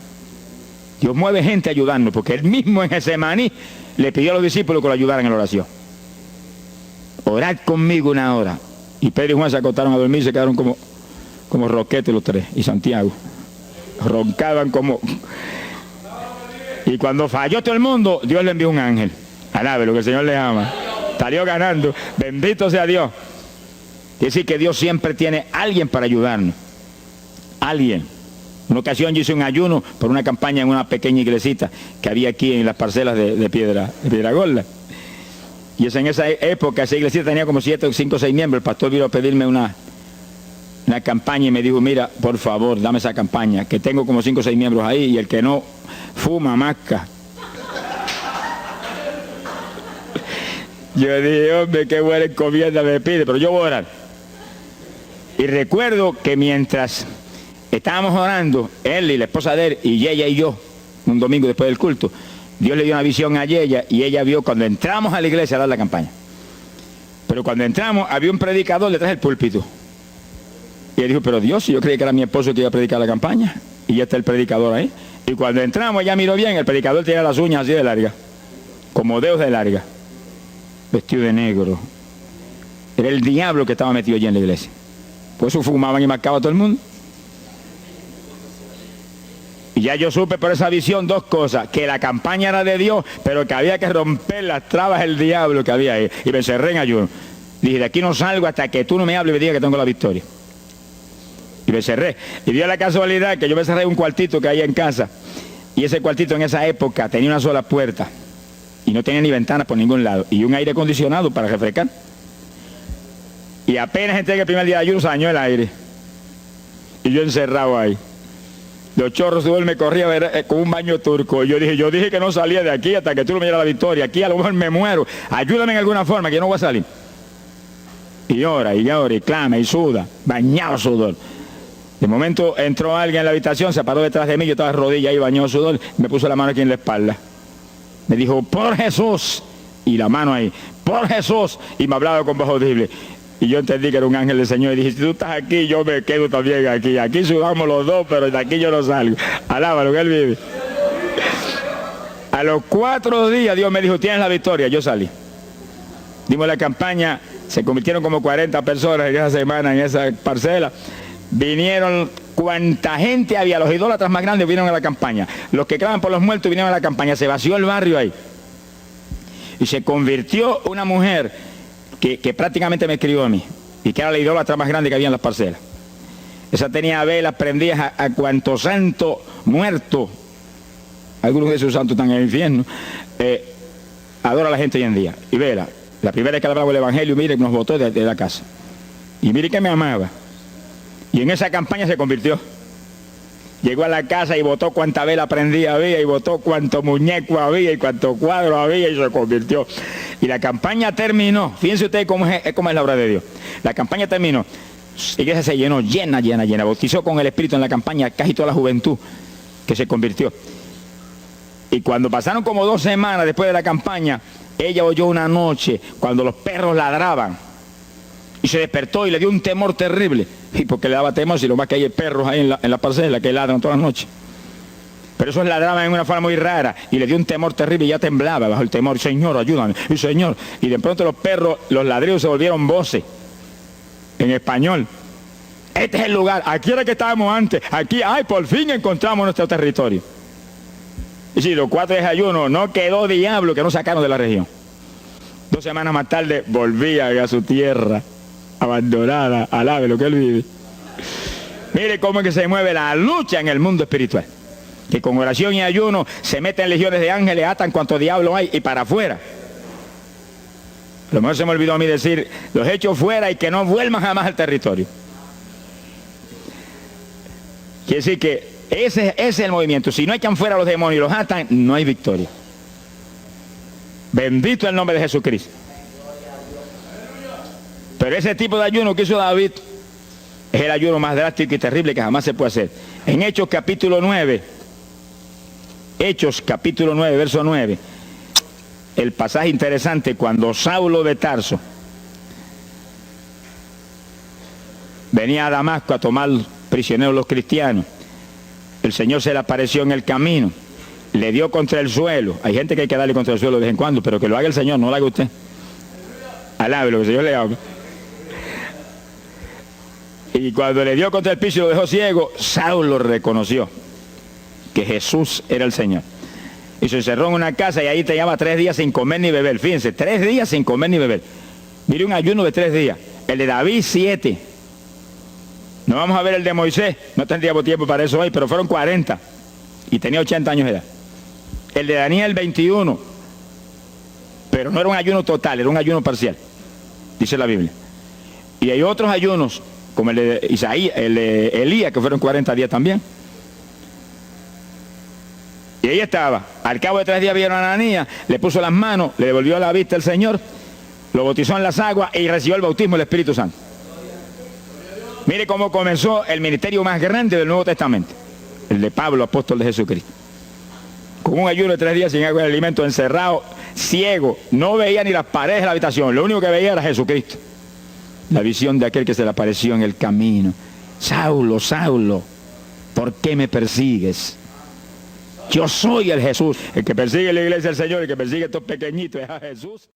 Dios mueve gente ayudando, porque Él mismo en Getsemaní le pidió a los discípulos que lo ayudaran en la oración. Orad conmigo 1 hora. Y Pedro y Juan se acostaron a dormir y se quedaron como roquetes los 3. Y Santiago. Roncaban como... Y cuando falló todo el mundo, Dios le envió un ángel. Alabe lo que el Señor le ama. Salió ganando. Bendito sea Dios. Quiere decir que Dios siempre tiene alguien para ayudarnos. Alguien. Una ocasión yo hice un ayuno por una campaña en una pequeña iglesita que había aquí en las parcelas de Piedra Gorda. Y es en esa época, esa iglesia tenía como 7, 5, 6 miembros. El pastor vino a pedirme una campaña y me dijo, mira, por favor, dame esa campaña, que tengo como 5 o 6 miembros ahí y el que no fuma, masca. Yo dije, hombre, qué buena encomienda me pide, pero yo voy a orar. Y recuerdo que mientras estábamos orando, él y la esposa de él, y ella y yo, un domingo después del culto, Dios le dio una visión a ella y ella vio cuando entramos a la iglesia a dar la campaña. Pero cuando entramos había un predicador detrás del púlpito. Y él dijo, pero Dios, si yo creí que era mi esposo que iba a predicar la campaña, y ya está el predicador ahí. Y cuando entramos, ella miró bien, el predicador tenía las uñas así de larga, como dedos de larga, vestido de negro. Era el diablo que estaba metido allí en la iglesia. Por eso fumaban y marcaban a todo el mundo. Y ya yo supe por esa visión 2 cosas, que la campaña era de Dios, pero que había que romper las trabas del diablo que había ahí. Y me encerré en ayuno. Dije, de aquí no salgo hasta que tú no me hables y me digas que tengo la victoria. Y me cerré. Y dio la casualidad que yo me cerré en un cuartito que hay en casa. Y ese cuartito en esa época tenía una sola puerta. Y no tenía ni ventanas por ningún lado. Y un aire acondicionado para refrescar. Y apenas entré el primer día de ayuno, se dañó el aire. Y yo encerrado ahí. Los chorros de me corría con un baño turco. Y yo dije que no salía de aquí hasta que tú no me dieras la victoria. Aquí a lo mejor me muero. Ayúdame en alguna forma, que yo no voy a salir. Y llora, y clama, y suda. Bañado sudor. De momento entró alguien en la habitación, se paró detrás de mí, yo estaba de rodillas ahí, bañado sudor, me puso la mano aquí en la espalda. Me dijo, por Jesús, y la mano ahí, por Jesús, y me hablaba con voz audible. Y yo entendí que era un ángel del Señor, y dije, si tú estás aquí, yo me quedo también aquí. Aquí sudamos los dos, pero de aquí yo no salgo. Alábalo, que Él vive. A los 4 días Dios me dijo, tienes la victoria, yo salí. Dimos la campaña, se convirtieron como 40 personas en esa semana, en esa parcela. Vinieron cuanta gente había, los idólatras más grandes vinieron a la campaña, los que claman por los muertos vinieron a la campaña, se vació el barrio ahí. Y se convirtió una mujer que prácticamente me escribió a mí, y que era la idólatra más grande que había en las parcelas. Esa tenía velas prendidas a cuantos santos muertos, algunos de esos santos están en el infierno, adora a la gente hoy en día. Y vela, la primera vez que hablaba el evangelio, mire, nos botó de la casa. Y mire que me amaba. Y en esa campaña se convirtió. Llegó a la casa y botó cuánta vela prendida había, y botó cuánto muñeco había, y cuánto cuadro había, y se convirtió. Y la campaña terminó. Fíjense ustedes cómo es la obra de Dios. La campaña terminó. La iglesia se llenó, llena. Bautizó con el Espíritu en la campaña casi toda la juventud que se convirtió. Y cuando pasaron como 2 semanas después de la campaña, ella oyó una noche cuando los perros ladraban. Y se despertó y le dio un temor terrible. Y porque le daba temor, si lo más que hay perros ahí en la parcela que ladran todas las noches. Pero esos ladraban en una forma muy rara. Y le dio un temor terrible y ya temblaba bajo el temor. Señor, ayúdame. Y Señor. Y de pronto los perros, los ladridos se volvieron voces. En español. Este es el lugar. Aquí era que estábamos antes. Aquí, ay, por fin encontramos nuestro territorio. Y si los 4 días de ayuno, no quedó diablo que no sacaron de la región. 2 semanas más tarde volvían a su tierra. Abandonada, alabe lo que Él vive. Mire cómo es que se mueve la lucha en el mundo espiritual. Que con oración y ayuno se meten legiones de ángeles, atan cuanto diablo hay y para afuera. A lo mejor se me olvidó a mí decir, los echo fuera y que no vuelvan jamás al territorio. Quiere decir que ese es el movimiento. Si no echan fuera a los demonios y los atan, no hay victoria. Bendito el nombre de Jesucristo. Pero ese tipo de ayuno que hizo David es el ayuno más drástico y terrible que jamás se puede hacer. En Hechos capítulo 9, verso 9, el pasaje interesante, cuando Saulo de Tarso venía a Damasco a tomar prisioneros los cristianos, el Señor se le apareció en el camino, le dio contra el suelo. Hay gente que hay que darle contra el suelo de vez en cuando, pero que lo haga el Señor, no lo haga usted. Alabe lo que el Señor le haga. Y cuando le dio contra el piso y lo dejó ciego, Saulo reconoció que Jesús era el Señor. Y se encerró en una casa y ahí te llevaba 3 días sin comer ni beber. Fíjense, 3 días sin comer ni beber. Mire un ayuno de 3 días. El de David, 7. No vamos a ver el de Moisés. No tendríamos tiempo para eso hoy, pero fueron 40. Y tenía 80 años de edad. El de Daniel, 21. Pero no era un ayuno total, era un ayuno parcial. Dice la Biblia. Y hay otros ayunos como el de Isaías, el de Elías, que fueron 40 días también. Y ahí estaba. Al cabo de 3 días vieron a Ananías, le puso las manos, le devolvió la vista al Señor, lo bautizó en las aguas y recibió el bautismo del Espíritu Santo. Mire cómo comenzó el ministerio más grande del Nuevo Testamento, el de Pablo, apóstol de Jesucristo. Con un ayuno de 3 días sin agua y alimento, encerrado, ciego, no veía ni las paredes de la habitación, lo único que veía era Jesucristo. La visión de aquel que se le apareció en el camino. Saulo, Saulo, ¿por qué me persigues? Yo soy el Jesús. El que persigue la iglesia del Señor, el que persigue a estos pequeñitos es a Jesús.